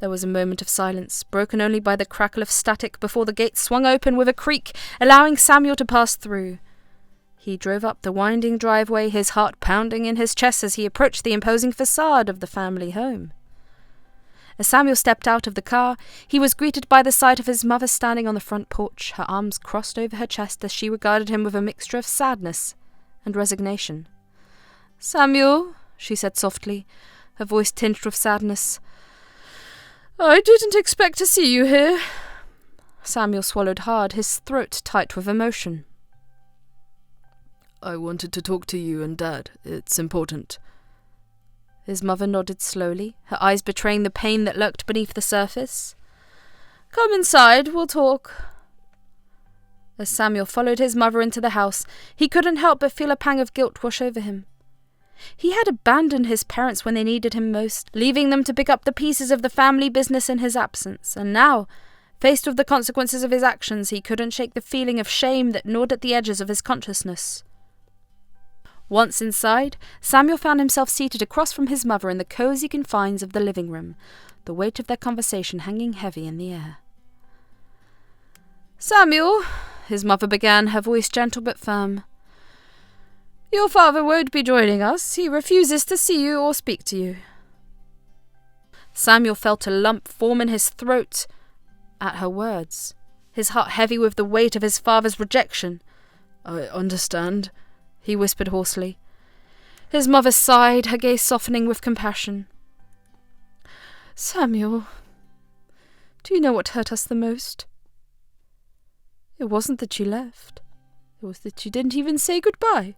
There was a moment of silence, broken only by the crackle of static before the gate swung open with a creak, allowing Samuel to pass through. He drove up the winding driveway, his heart pounding in his chest as he approached the imposing facade of the family home. As Samuel stepped out of the car, he was greeted by the sight of his mother standing on the front porch, her arms crossed over her chest as she regarded him with a mixture of sadness and resignation. "Samuel," she said softly, her voice tinged with sadness, "I didn't expect to see you here." Samuel swallowed hard, his throat tight with emotion. "I wanted to talk to you and Dad. It's important." His mother nodded slowly, her eyes betraying the pain that lurked beneath the surface. "Come inside, we'll talk." As Samuel followed his mother into the house, he couldn't help but feel a pang of guilt wash over him. He had abandoned his parents when they needed him most, leaving them to pick up the pieces of the family business in his absence, and now, faced with the consequences of his actions, he couldn't shake the feeling of shame that gnawed at the edges of his consciousness. Once inside, Samuel found himself seated across from his mother in the cosy confines of the living room, the weight of their conversation hanging heavy in the air. "Samuel," his mother began, her voice gentle but firm, "your father won't be joining us. He refuses to see you or speak to you." Samuel felt a lump form in his throat at her words, his heart heavy with the weight of his father's rejection. "I understand," he whispered hoarsely. His mother sighed, her gaze softening with compassion. "Samuel, do you know what hurt us the most? It wasn't that you left. It was that you didn't even say goodbye.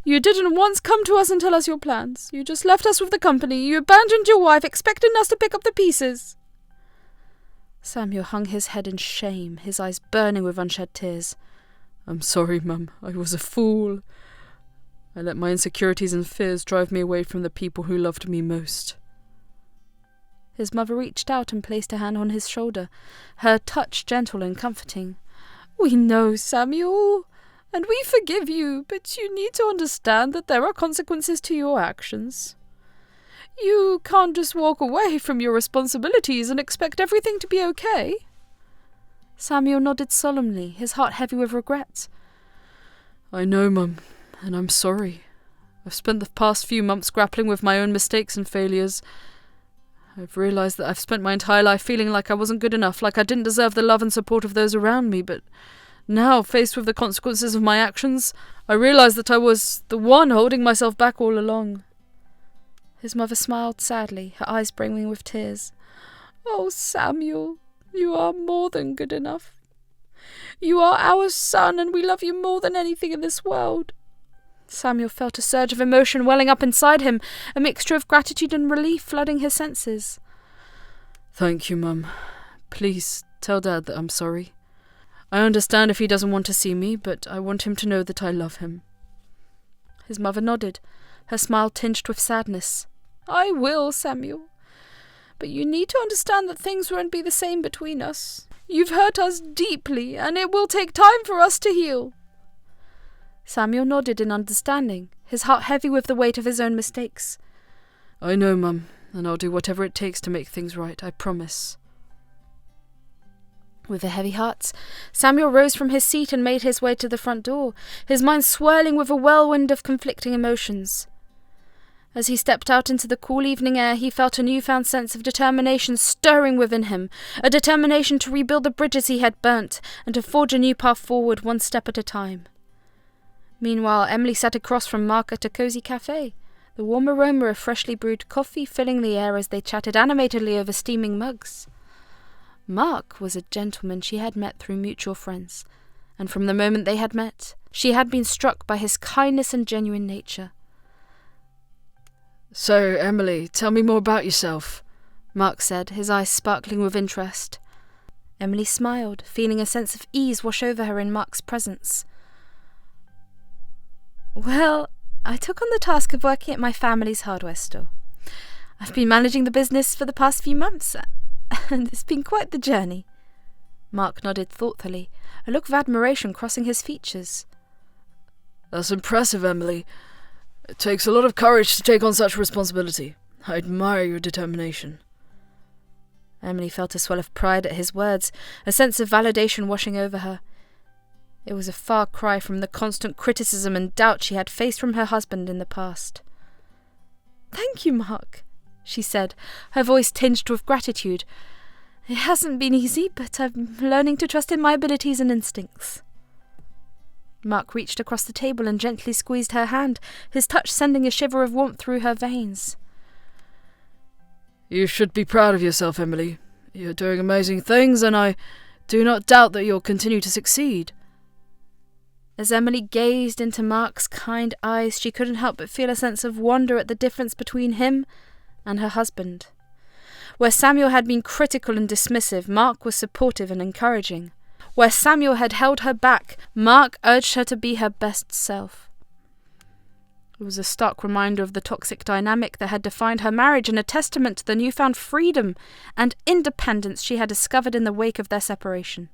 You didn't once come to us and tell us your plans. You just left us with the company. You abandoned your wife, expecting us to pick up the pieces." Samuel hung his head in shame, his eyes burning with unshed tears. "I'm sorry, Mum. I was a fool. I let my insecurities and fears drive me away from the people who loved me most." His mother reached out and placed a hand on his shoulder, her touch gentle and comforting. "We know, Samuel, and we forgive you, but you need to understand that there are consequences to your actions. You can't just walk away from your responsibilities and expect everything to be okay." Samuel nodded solemnly, his heart heavy with regret. "I know, Mum, and I'm sorry. I've spent the past few months grappling with my own mistakes and failures. I've realized that I've spent my entire life feeling like I wasn't good enough, like I didn't deserve the love and support of those around me, but now, faced with the consequences of my actions, I realize that I was the one holding myself back all along." His mother smiled sadly, her eyes brimming with tears. "Oh, Samuel, you are more than good enough. You are our son, and we love you more than anything in this world." Samuel felt a surge of emotion welling up inside him, a mixture of gratitude and relief flooding his senses. "Thank you, Mum. Please tell Dad that I'm sorry. I understand if he doesn't want to see me, but I want him to know that I love him." His mother nodded, her smile tinged with sadness. "I will, Samuel. But you need to understand that things won't be the same between us. You've hurt us deeply, and it will take time for us to heal." Samuel nodded in understanding, his heart heavy with the weight of his own mistakes. "I know, Mum, and I'll do whatever it takes to make things right, I promise." With a heavy heart, Samuel rose from his seat and made his way to the front door, his mind swirling with a whirlwind of conflicting emotions. As he stepped out into the cool evening air, he felt a newfound sense of determination stirring within him, a determination to rebuild the bridges he had burnt and to forge a new path forward one step at a time. Meanwhile, Emily sat across from Mark at a cosy cafe, the warm aroma of freshly brewed coffee filling the air as they chatted animatedly over steaming mugs. Mark was a gentleman she had met through mutual friends, and from the moment they had met, she had been struck by his kindness and genuine nature. So, Emily, tell me more about yourself, Mark said, his eyes sparkling with interest. Emily smiled, feeling a sense of ease wash over her in Mark's presence. Well, I took on the task of working at my family's hardware store. I've been managing the business for the past few months, and it's been quite the journey. Mark nodded thoughtfully, a look of admiration crossing his features. That's impressive, Emily. It takes a lot of courage to take on such responsibility. I admire your determination. Emily felt a swell of pride at his words, a sense of validation washing over her. It was a far cry from the constant criticism and doubt she had faced from her husband in the past. "Thank you, Mark," she said, her voice tinged with gratitude. "It hasn't been easy, but I'm learning to trust in my abilities and instincts." Mark reached across the table and gently squeezed her hand, his touch sending a shiver of warmth through her veins. You should be proud of yourself, Emily. You're doing amazing things, and I do not doubt that you'll continue to succeed. As Emily gazed into Mark's kind eyes, she couldn't help but feel a sense of wonder at the difference between him and her husband. Where Samuel had been critical and dismissive, Mark was supportive and encouraging. Where Samuel had held her back, Mark urged her to be her best self. It was a stark reminder of the toxic dynamic that had defined her marriage and a testament to the newfound freedom and independence she had discovered in the wake of their separation.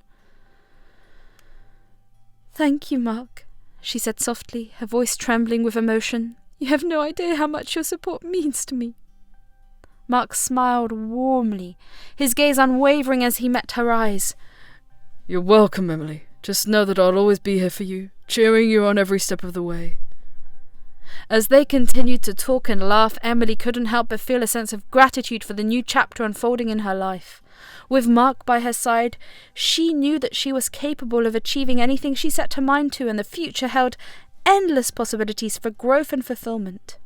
"Thank you, Mark," she said softly, her voice trembling with emotion. "You have no idea how much your support means to me." Mark smiled warmly, his gaze unwavering as he met her eyes. You're welcome, Emily. Just know that I'll always be here for you, cheering you on every step of the way. As they continued to talk and laugh, Emily couldn't help but feel a sense of gratitude for the new chapter unfolding in her life. With Mark by her side, she knew that she was capable of achieving anything she set her mind to, and the future held endless possibilities for growth and fulfillment.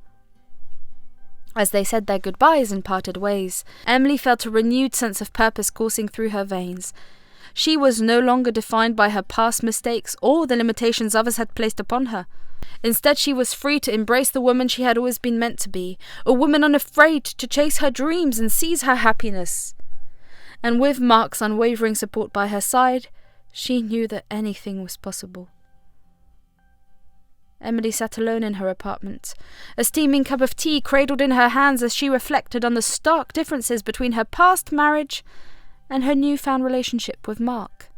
As they said their goodbyes and parted ways, Emily felt a renewed sense of purpose coursing through her veins. She was no longer defined by her past mistakes or the limitations others had placed upon her. Instead, she was free to embrace the woman she had always been meant to be, a woman unafraid to chase her dreams and seize her happiness. And with Mark's unwavering support by her side, she knew that anything was possible. Emily sat alone in her apartment, a steaming cup of tea cradled in her hands as she reflected on the stark differences between her past marriage and her newfound relationship with Mark.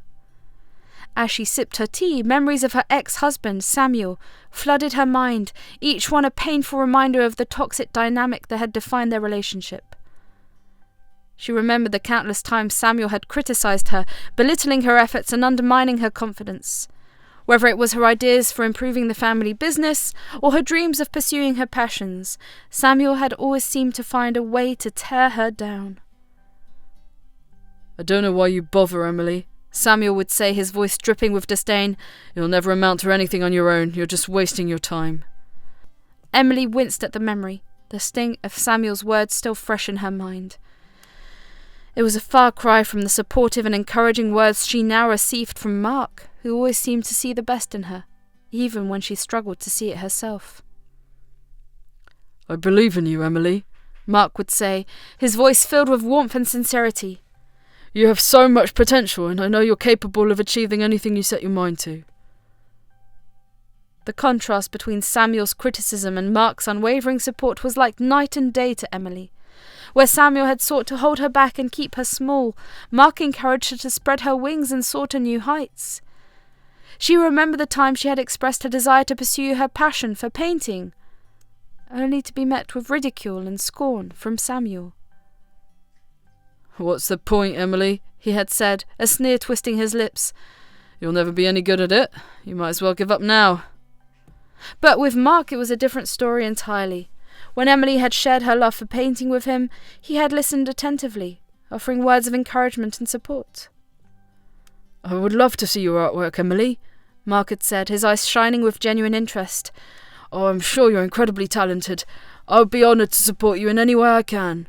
As she sipped her tea, memories of her ex-husband, Samuel, flooded her mind, each one a painful reminder of the toxic dynamic that had defined their relationship. She remembered the countless times Samuel had criticized her, belittling her efforts and undermining her confidence. Whether it was her ideas for improving the family business or her dreams of pursuing her passions, Samuel had always seemed to find a way to tear her down. I don't know why you bother, Emily, Samuel would say, his voice dripping with disdain. You'll never amount to anything on your own. You're just wasting your time. Emily winced at the memory, the sting of Samuel's words still fresh in her mind. It was a far cry from the supportive and encouraging words she now received from Mark, who always seemed to see the best in her, even when she struggled to see it herself. I believe in you, Emily, Mark would say, his voice filled with warmth and sincerity. You have so much potential, and I know you're capable of achieving anything you set your mind to. The contrast between Samuel's criticism and Mark's unwavering support was like night and day to Emily. Where Samuel had sought to hold her back and keep her small, Mark encouraged her to spread her wings and soar to new heights. She remembered the time she had expressed her desire to pursue her passion for painting, only to be met with ridicule and scorn from Samuel. What's the point, Emily? He had said, a sneer twisting his lips. You'll never be any good at it. You might as well give up now. But with Mark it was a different story entirely. When Emily had shared her love for painting with him, he had listened attentively, offering words of encouragement and support. I would love to see your artwork, Emily, Mark had said, his eyes shining with genuine interest. Oh, I'm sure you're incredibly talented. I would be honoured to support you in any way I can.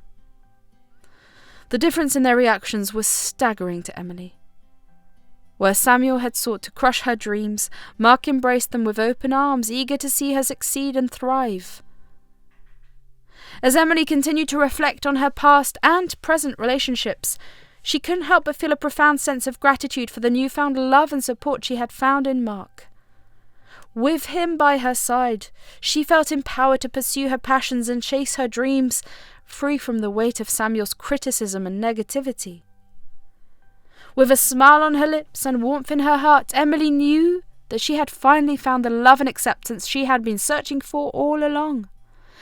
The difference in their reactions was staggering to Emily. Where Samuel had sought to crush her dreams, Mark embraced them with open arms, eager to see her succeed and thrive. As Emily continued to reflect on her past and present relationships, she couldn't help but feel a profound sense of gratitude for the newfound love and support she had found in Mark. With him by her side, she felt empowered to pursue her passions and chase her dreams, free from the weight of Samuel's criticism and negativity. With a smile on her lips and warmth in her heart, Emily knew that she had finally found the love and acceptance she had been searching for all along.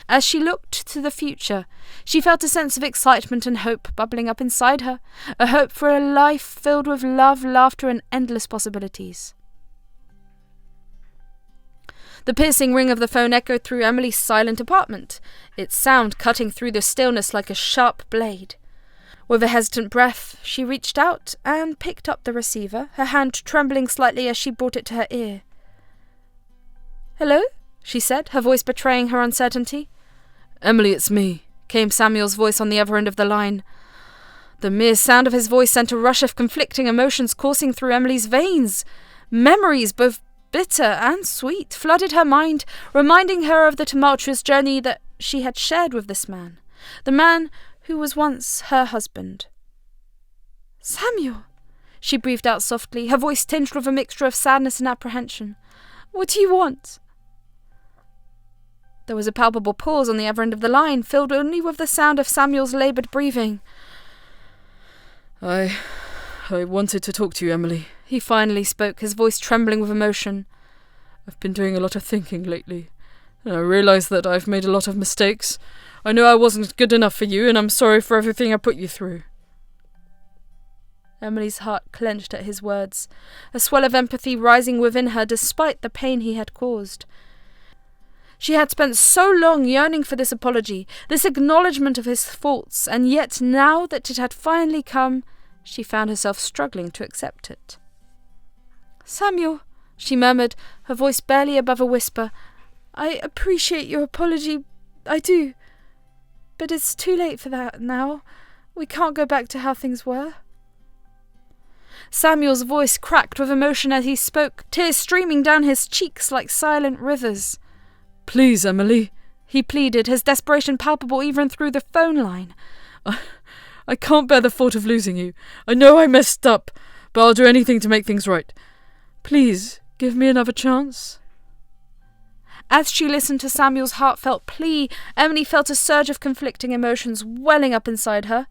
As she looked to the future, she felt a sense of excitement and hope bubbling up inside her, a hope for a life filled with love, laughter, and endless possibilities. The piercing ring of the phone echoed through Emily's silent apartment, its sound cutting through the stillness like a sharp blade. With a hesitant breath, she reached out and picked up the receiver, her hand trembling slightly as she brought it to her ear. "Hello?" she said, her voice betraying her uncertainty. "Emily, it's me," came Samuel's voice on the other end of the line. The mere sound of his voice sent a rush of conflicting emotions coursing through Emily's veins. Memories, both bitter and sweet, flooded her mind, reminding her of the tumultuous journey that she had shared with this man, the man who was once her husband. "Samuel," she breathed out softly, her voice tinged with a mixture of sadness and apprehension. "What do you want?" There was a palpable pause on the other end of the line, filled only with the sound of Samuel's laboured breathing. I wanted to talk to you, Emily," he finally spoke, his voice trembling with emotion. "I've been doing a lot of thinking lately, and I realise that I've made a lot of mistakes. I know I wasn't good enough for you, and I'm sorry for everything I put you through." Emily's heart clenched at his words, a swell of empathy rising within her despite the pain he had caused. She had spent so long yearning for this apology, this acknowledgement of his faults, and yet now that it had finally come, she found herself struggling to accept it. "Samuel," she murmured, her voice barely above a whisper, "I appreciate your apology, I do. But it's too late for that now. We can't go back to how things were." Samuel's voice cracked with emotion as he spoke, tears streaming down his cheeks like silent rivers. "Please, Emily," he pleaded, his desperation palpable even through the phone line. I can't bear the thought of losing you. I know I messed up, but I'll do anything to make things right. Please, give me another chance." As she listened to Samuel's heartfelt plea, Emily felt a surge of conflicting emotions welling up inside her.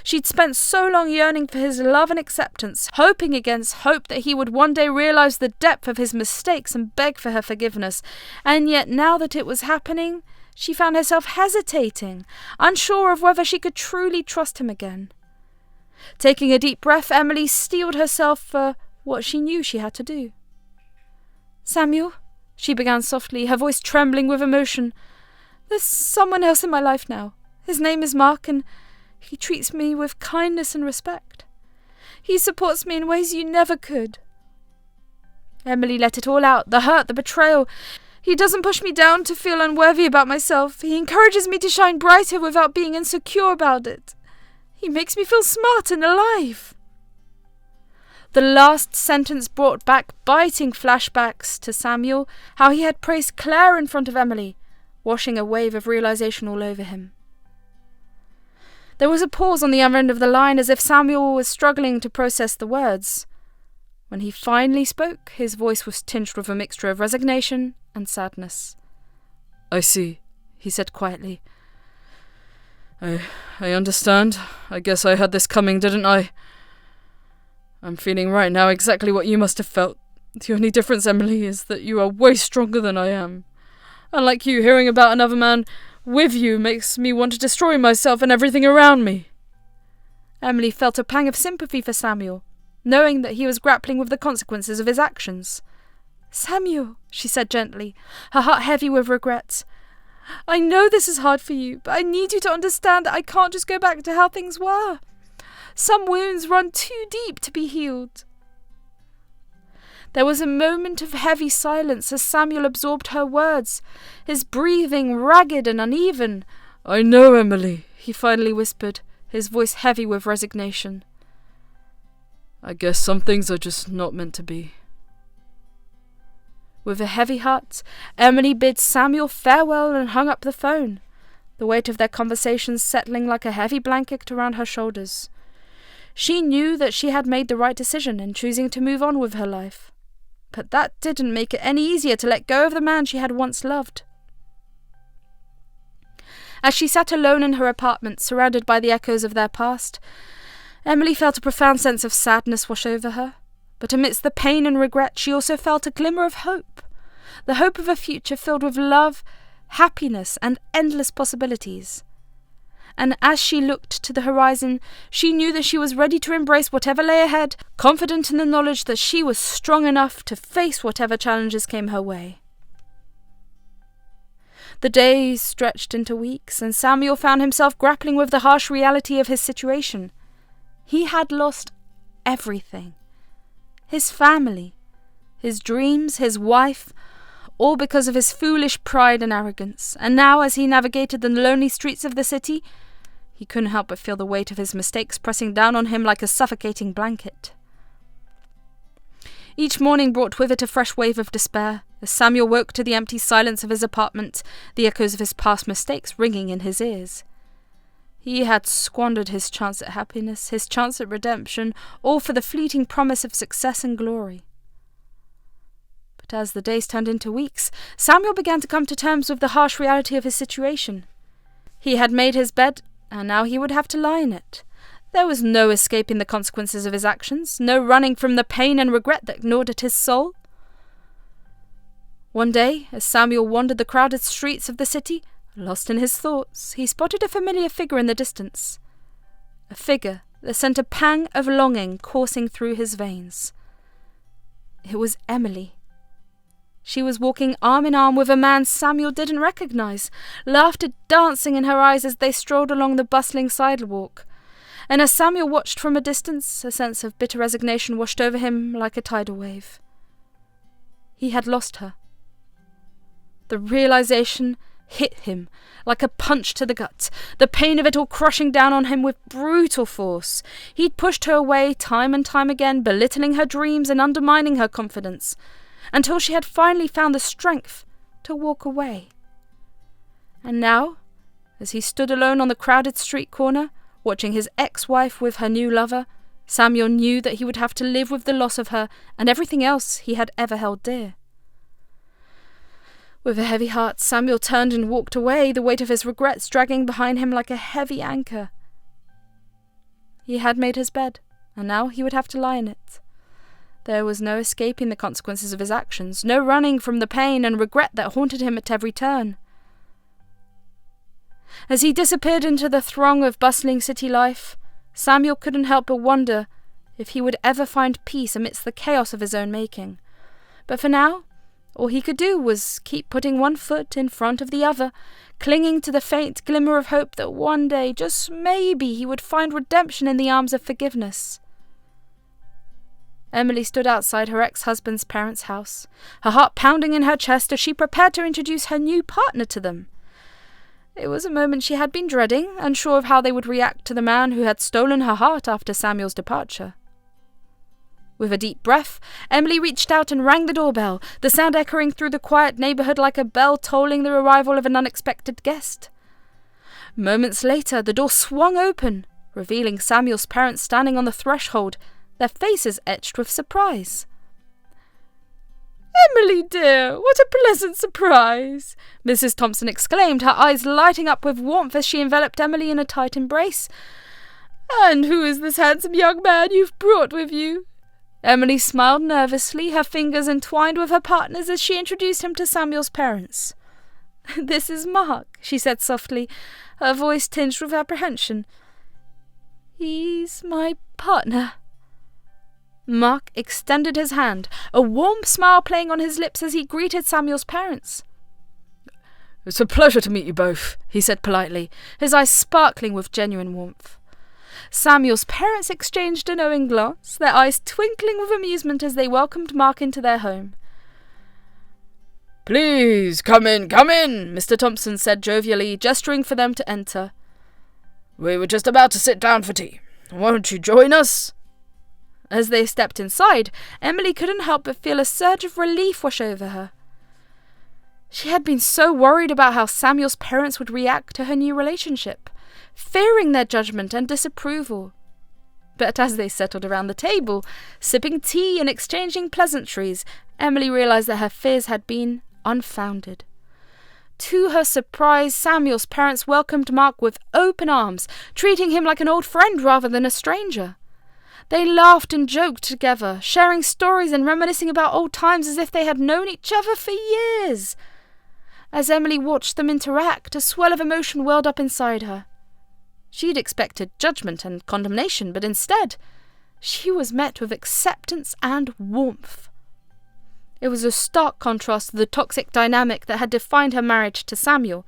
She'd spent so long yearning for his love and acceptance, hoping against hope that he would one day realise the depth of his mistakes and beg for her forgiveness, and yet now that it was happening, she found herself hesitating, unsure of whether she could truly trust him again. Taking a deep breath, Emily steeled herself for what she knew she had to do. "Samuel," she began softly, her voice trembling with emotion, "there's someone else in my life now. His name is Mark, and he treats me with kindness and respect. He supports me in ways you never could." Emily let it all out, the hurt, the betrayal. "He doesn't push me down to feel unworthy about myself. He encourages me to shine brighter without being insecure about it. He makes me feel smart and alive." The last sentence brought back biting flashbacks to Samuel, how he had praised Clara in front of Emily, washing a wave of realisation all over him. There was a pause on the other end of the line, as if Samuel was struggling to process the words. When he finally spoke, his voice was tinged with a mixture of resignation and sadness. "I see," he said quietly. I understand. I guess I had this coming, didn't I? I'm feeling right now exactly what you must have felt. The only difference, Emily, is that you are way stronger than I am. Unlike you, hearing about another man with you makes me want to destroy myself and everything around me." Emily felt a pang of sympathy for Samuel, knowing that he was grappling with the consequences of his actions. "Samuel," she said gently, her heart heavy with regret, "I know this is hard for you, but I need you to understand that I can't just go back to how things were. Some wounds run too deep to be healed." There was a moment of heavy silence as Samuel absorbed her words, his breathing ragged and uneven. "I know, Emily," he finally whispered, his voice heavy with resignation. "I guess some things are just not meant to be." With a heavy heart, Emily bid Samuel farewell and hung up the phone. the weight of their conversations settling like a heavy blanket around her shoulders. She knew that she had made the right decision in choosing to move on with her life, but that didn't make it any easier to let go of the man she had once loved. As she sat alone in her apartment, surrounded by the echoes of their past, Emily felt a profound sense of sadness wash over her, but amidst the pain and regret she also felt a glimmer of hope, the hope of a future filled with love, happiness, and endless possibilities. And as she looked to the horizon, she knew that she was ready to embrace whatever lay ahead, confident in the knowledge that she was strong enough to face whatever challenges came her way. The days stretched into weeks, and Samuel found himself grappling with the harsh reality of his situation. He had lost everything. His family, his dreams, his wife, all because of his foolish pride and arrogance. And now, as he navigated the lonely streets of the city, he couldn't help but feel the weight of his mistakes pressing down on him like a suffocating blanket. Each morning brought with it a fresh wave of despair, as Samuel woke to the empty silence of his apartment, the echoes of his past mistakes ringing in his ears. He had squandered his chance at happiness, his chance at redemption, all for the fleeting promise of success and glory. But as the days turned into weeks, Samuel began to come to terms with the harsh reality of his situation. He had made his bed, and now he would have to lie in it. There was no escaping the consequences of his actions, no running from the pain and regret that gnawed at his soul. One day, as Samuel wandered the crowded streets of the city, lost in his thoughts, he spotted a familiar figure in the distance. A figure that sent a pang of longing coursing through his veins. It was Emily. She was walking arm in arm with a man Samuel didn't recognize, laughter dancing in her eyes as they strolled along the bustling sidewalk. And as Samuel watched from a distance, a sense of bitter resignation washed over him like a tidal wave. He had lost her. The realization hit him like a punch to the gut, the pain of it all crushing down on him with brutal force. He'd pushed her away time and time again, belittling her dreams and undermining her confidence, until she had finally found the strength to walk away. And now, as he stood alone on the crowded street corner, watching his ex-wife with her new lover, Samuel knew that he would have to live with the loss of her and everything else he had ever held dear. With a heavy heart, Samuel turned and walked away, the weight of his regrets dragging behind him like a heavy anchor. He had made his bed, and now he would have to lie in it. There was no escaping the consequences of his actions, no running from the pain and regret that haunted him at every turn. As he disappeared into the throng of bustling city life, Samuel couldn't help but wonder if he would ever find peace amidst the chaos of his own making. But for now, all he could do was keep putting one foot in front of the other, clinging to the faint glimmer of hope that one day, just maybe, he would find redemption in the arms of forgiveness. Emily stood outside her ex-husband's parents' house, her heart pounding in her chest as she prepared to introduce her new partner to them. It was a moment she had been dreading, unsure of how they would react to the man who had stolen her heart after Samuel's departure. With a deep breath, Emily reached out and rang the doorbell, the sound echoing through the quiet neighbourhood like a bell tolling the arrival of an unexpected guest. Moments later, the door swung open, revealing Samuel's parents standing on the threshold, their faces etched with surprise. "Emily, dear, what a pleasant surprise!" Mrs. Thompson exclaimed, her eyes lighting up with warmth as she enveloped Emily in a tight embrace. "And who is this handsome young man you've brought with you?" Emily smiled nervously, her fingers entwined with her partner's as she introduced him to Samuel's parents. "This is Mark," she said softly, her voice tinged with apprehension. "He's my partner." Mark extended his hand, a warm smile playing on his lips as he greeted Samuel's parents. "It's a pleasure to meet you both," he said politely, his eyes sparkling with genuine warmth. Samuel's parents exchanged a knowing glance, their eyes twinkling with amusement as they welcomed Mark into their home. "Please, come in, Mr. Thompson said jovially, gesturing for them to enter. "We were just about to sit down for tea. Won't you join us?" As they stepped inside, Emily couldn't help but feel a surge of relief wash over her. She had been so worried about how Samuel's parents would react to her new relationship, fearing their judgment and disapproval. But as they settled around the table, sipping tea and exchanging pleasantries, Emily realised that her fears had been unfounded. To her surprise, Samuel's parents welcomed Mark with open arms, treating him like an old friend rather than a stranger. They laughed and joked together, sharing stories and reminiscing about old times as if they had known each other for years. As Emily watched them interact, a swell of emotion welled up inside her. She'd expected judgment and condemnation, but instead, she was met with acceptance and warmth. It was a stark contrast to the toxic dynamic that had defined her marriage to Samuel,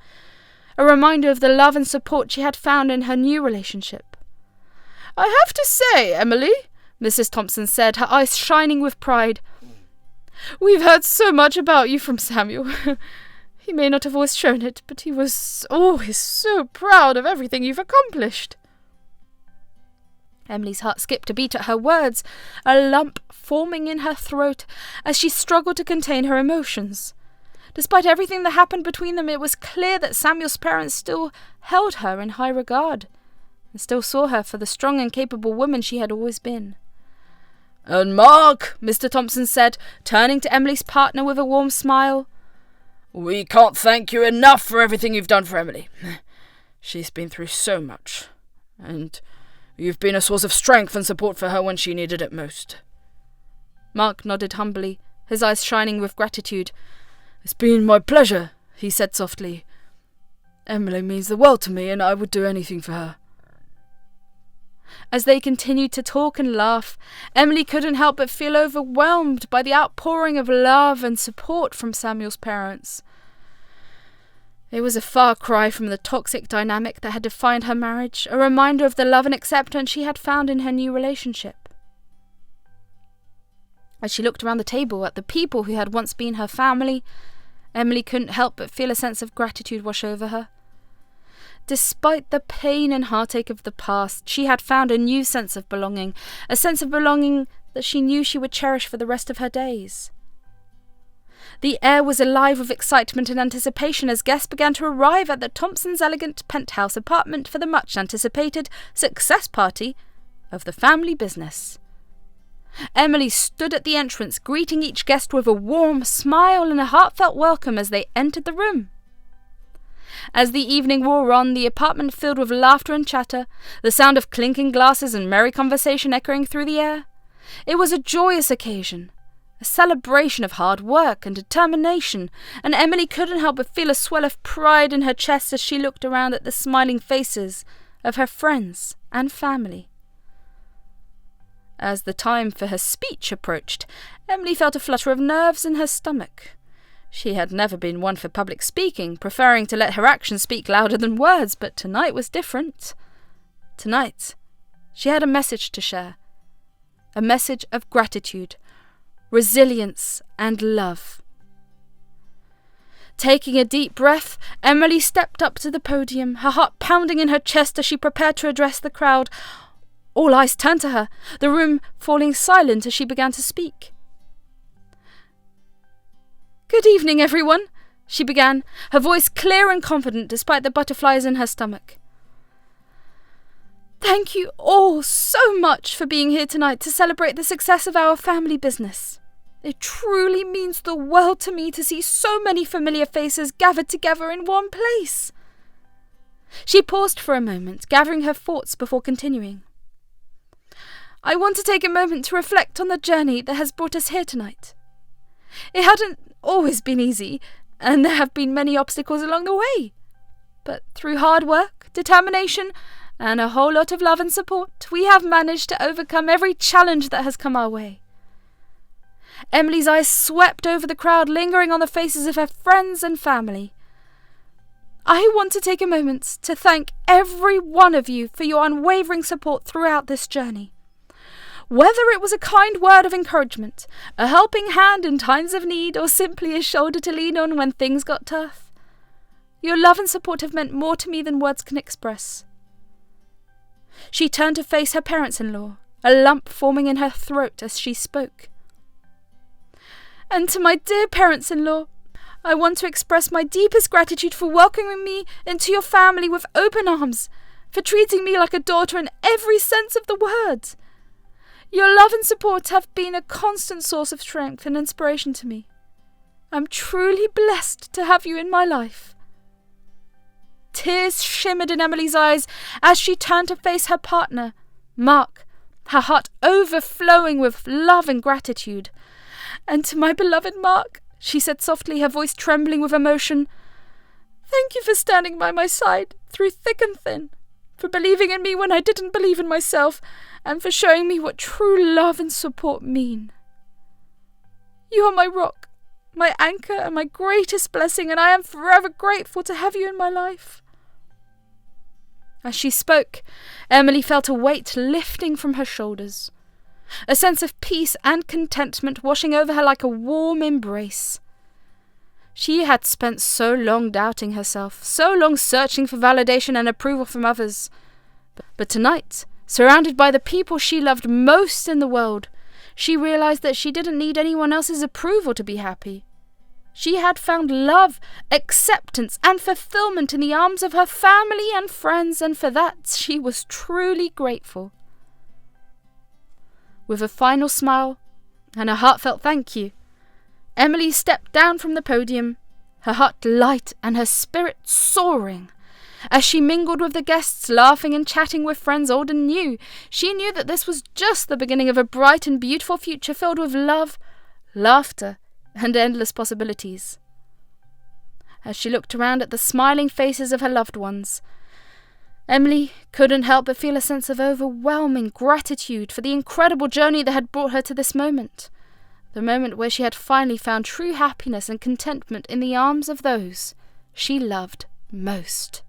a reminder of the love and support she had found in her new relationship. "I have to say, Emily," Mrs. Thompson said, her eyes shining with pride, "we've heard so much about you from Samuel. He may not have always shown it, but he was always so proud of everything you've accomplished." Emily's heart skipped a beat at her words, a lump forming in her throat as she struggled to contain her emotions. Despite everything that happened between them, it was clear that Samuel's parents still held her in high regard, and still saw her for the strong and capable woman she had always been. "And Mark," Mr. Thompson said, turning to Emily's partner with a warm smile, "we can't thank you enough for everything you've done for Emily. She's been through so much, and you've been a source of strength and support for her when she needed it most." Mark nodded humbly, his eyes shining with gratitude. "It's been my pleasure," he said softly. "Emily means the world to me, and I would do anything for her." As they continued to talk and laugh, Emily couldn't help but feel overwhelmed by the outpouring of love and support from Samuel's parents. It was a far cry from the toxic dynamic that had defined her marriage, a reminder of the love and acceptance she had found in her new relationship. As she looked around the table at the people who had once been her family, Emily couldn't help but feel a sense of gratitude wash over her. Despite the pain and heartache of the past, she had found a new sense of belonging, a sense of belonging that she knew she would cherish for the rest of her days. The air was alive with excitement and anticipation as guests began to arrive at the Thompsons' elegant penthouse apartment for the much-anticipated success party of the family business. Emily stood at the entrance, greeting each guest with a warm smile and a heartfelt welcome as they entered the room. As the evening wore on, the apartment filled with laughter and chatter, the sound of clinking glasses and merry conversation echoing through the air. It was a joyous occasion, a celebration of hard work and determination, and Emily couldn't help but feel a swell of pride in her chest as she looked around at the smiling faces of her friends and family. As the time for her speech approached, Emily felt a flutter of nerves in her stomach. She had never been one for public speaking, preferring to let her actions speak louder than words, but tonight was different. Tonight, she had a message to share. A message of gratitude, resilience, and love. Taking a deep breath, Emily stepped up to the podium, her heart pounding in her chest as she prepared to address the crowd. All eyes turned to her, the room falling silent as she began to speak. "Good evening, everyone," she began, her voice clear and confident despite the butterflies in her stomach. "Thank you all so much for being here tonight to celebrate the success of our family business. It truly means the world to me to see so many familiar faces gathered together in one place." She paused for a moment, gathering her thoughts before continuing. "I want to take a moment to reflect on the journey that has brought us here tonight. It hadn't always been easy, and there have been many obstacles along the way. But through hard work, determination, and a whole lot of love and support, we have managed to overcome every challenge that has come our way." Emily's eyes swept over the crowd, lingering on the faces of her friends and family. "I want to take a moment to thank every one of you for your unwavering support throughout this journey. Whether it was a kind word of encouragement, a helping hand in times of need, or simply a shoulder to lean on when things got tough, your love and support have meant more to me than words can express." She turned to face her parents-in-law, a lump forming in her throat as she spoke. "And to my dear parents-in-law, I want to express my deepest gratitude for welcoming me into your family with open arms, for treating me like a daughter in every sense of the word. Your love and support have been a constant source of strength and inspiration to me. I'm truly blessed to have you in my life." Tears shimmered in Emily's eyes as she turned to face her partner, Mark, her heart overflowing with love and gratitude. "And to my beloved Mark," she said softly, her voice trembling with emotion, "thank you for standing by my side through thick and thin, for believing in me when I didn't believe in myself, and for showing me what true love and support mean. You are my rock, my anchor, and my greatest blessing, and I am forever grateful to have you in my life." As she spoke, Emily felt a weight lifting from her shoulders, a sense of peace and contentment washing over her like a warm embrace. She had spent so long doubting herself, so long searching for validation and approval from others. But tonight, surrounded by the people she loved most in the world, she realized that she didn't need anyone else's approval to be happy. She had found love, acceptance, and fulfillment in the arms of her family and friends, and for that she was truly grateful. With a final smile and a heartfelt thank you, Emily stepped down from the podium, her heart light and her spirit soaring. As she mingled with the guests, laughing and chatting with friends old and new, she knew that this was just the beginning of a bright and beautiful future filled with love, laughter, and endless possibilities. As she looked around at the smiling faces of her loved ones, Emily couldn't help but feel a sense of overwhelming gratitude for the incredible journey that had brought her to this moment, the moment where she had finally found true happiness and contentment in the arms of those she loved most.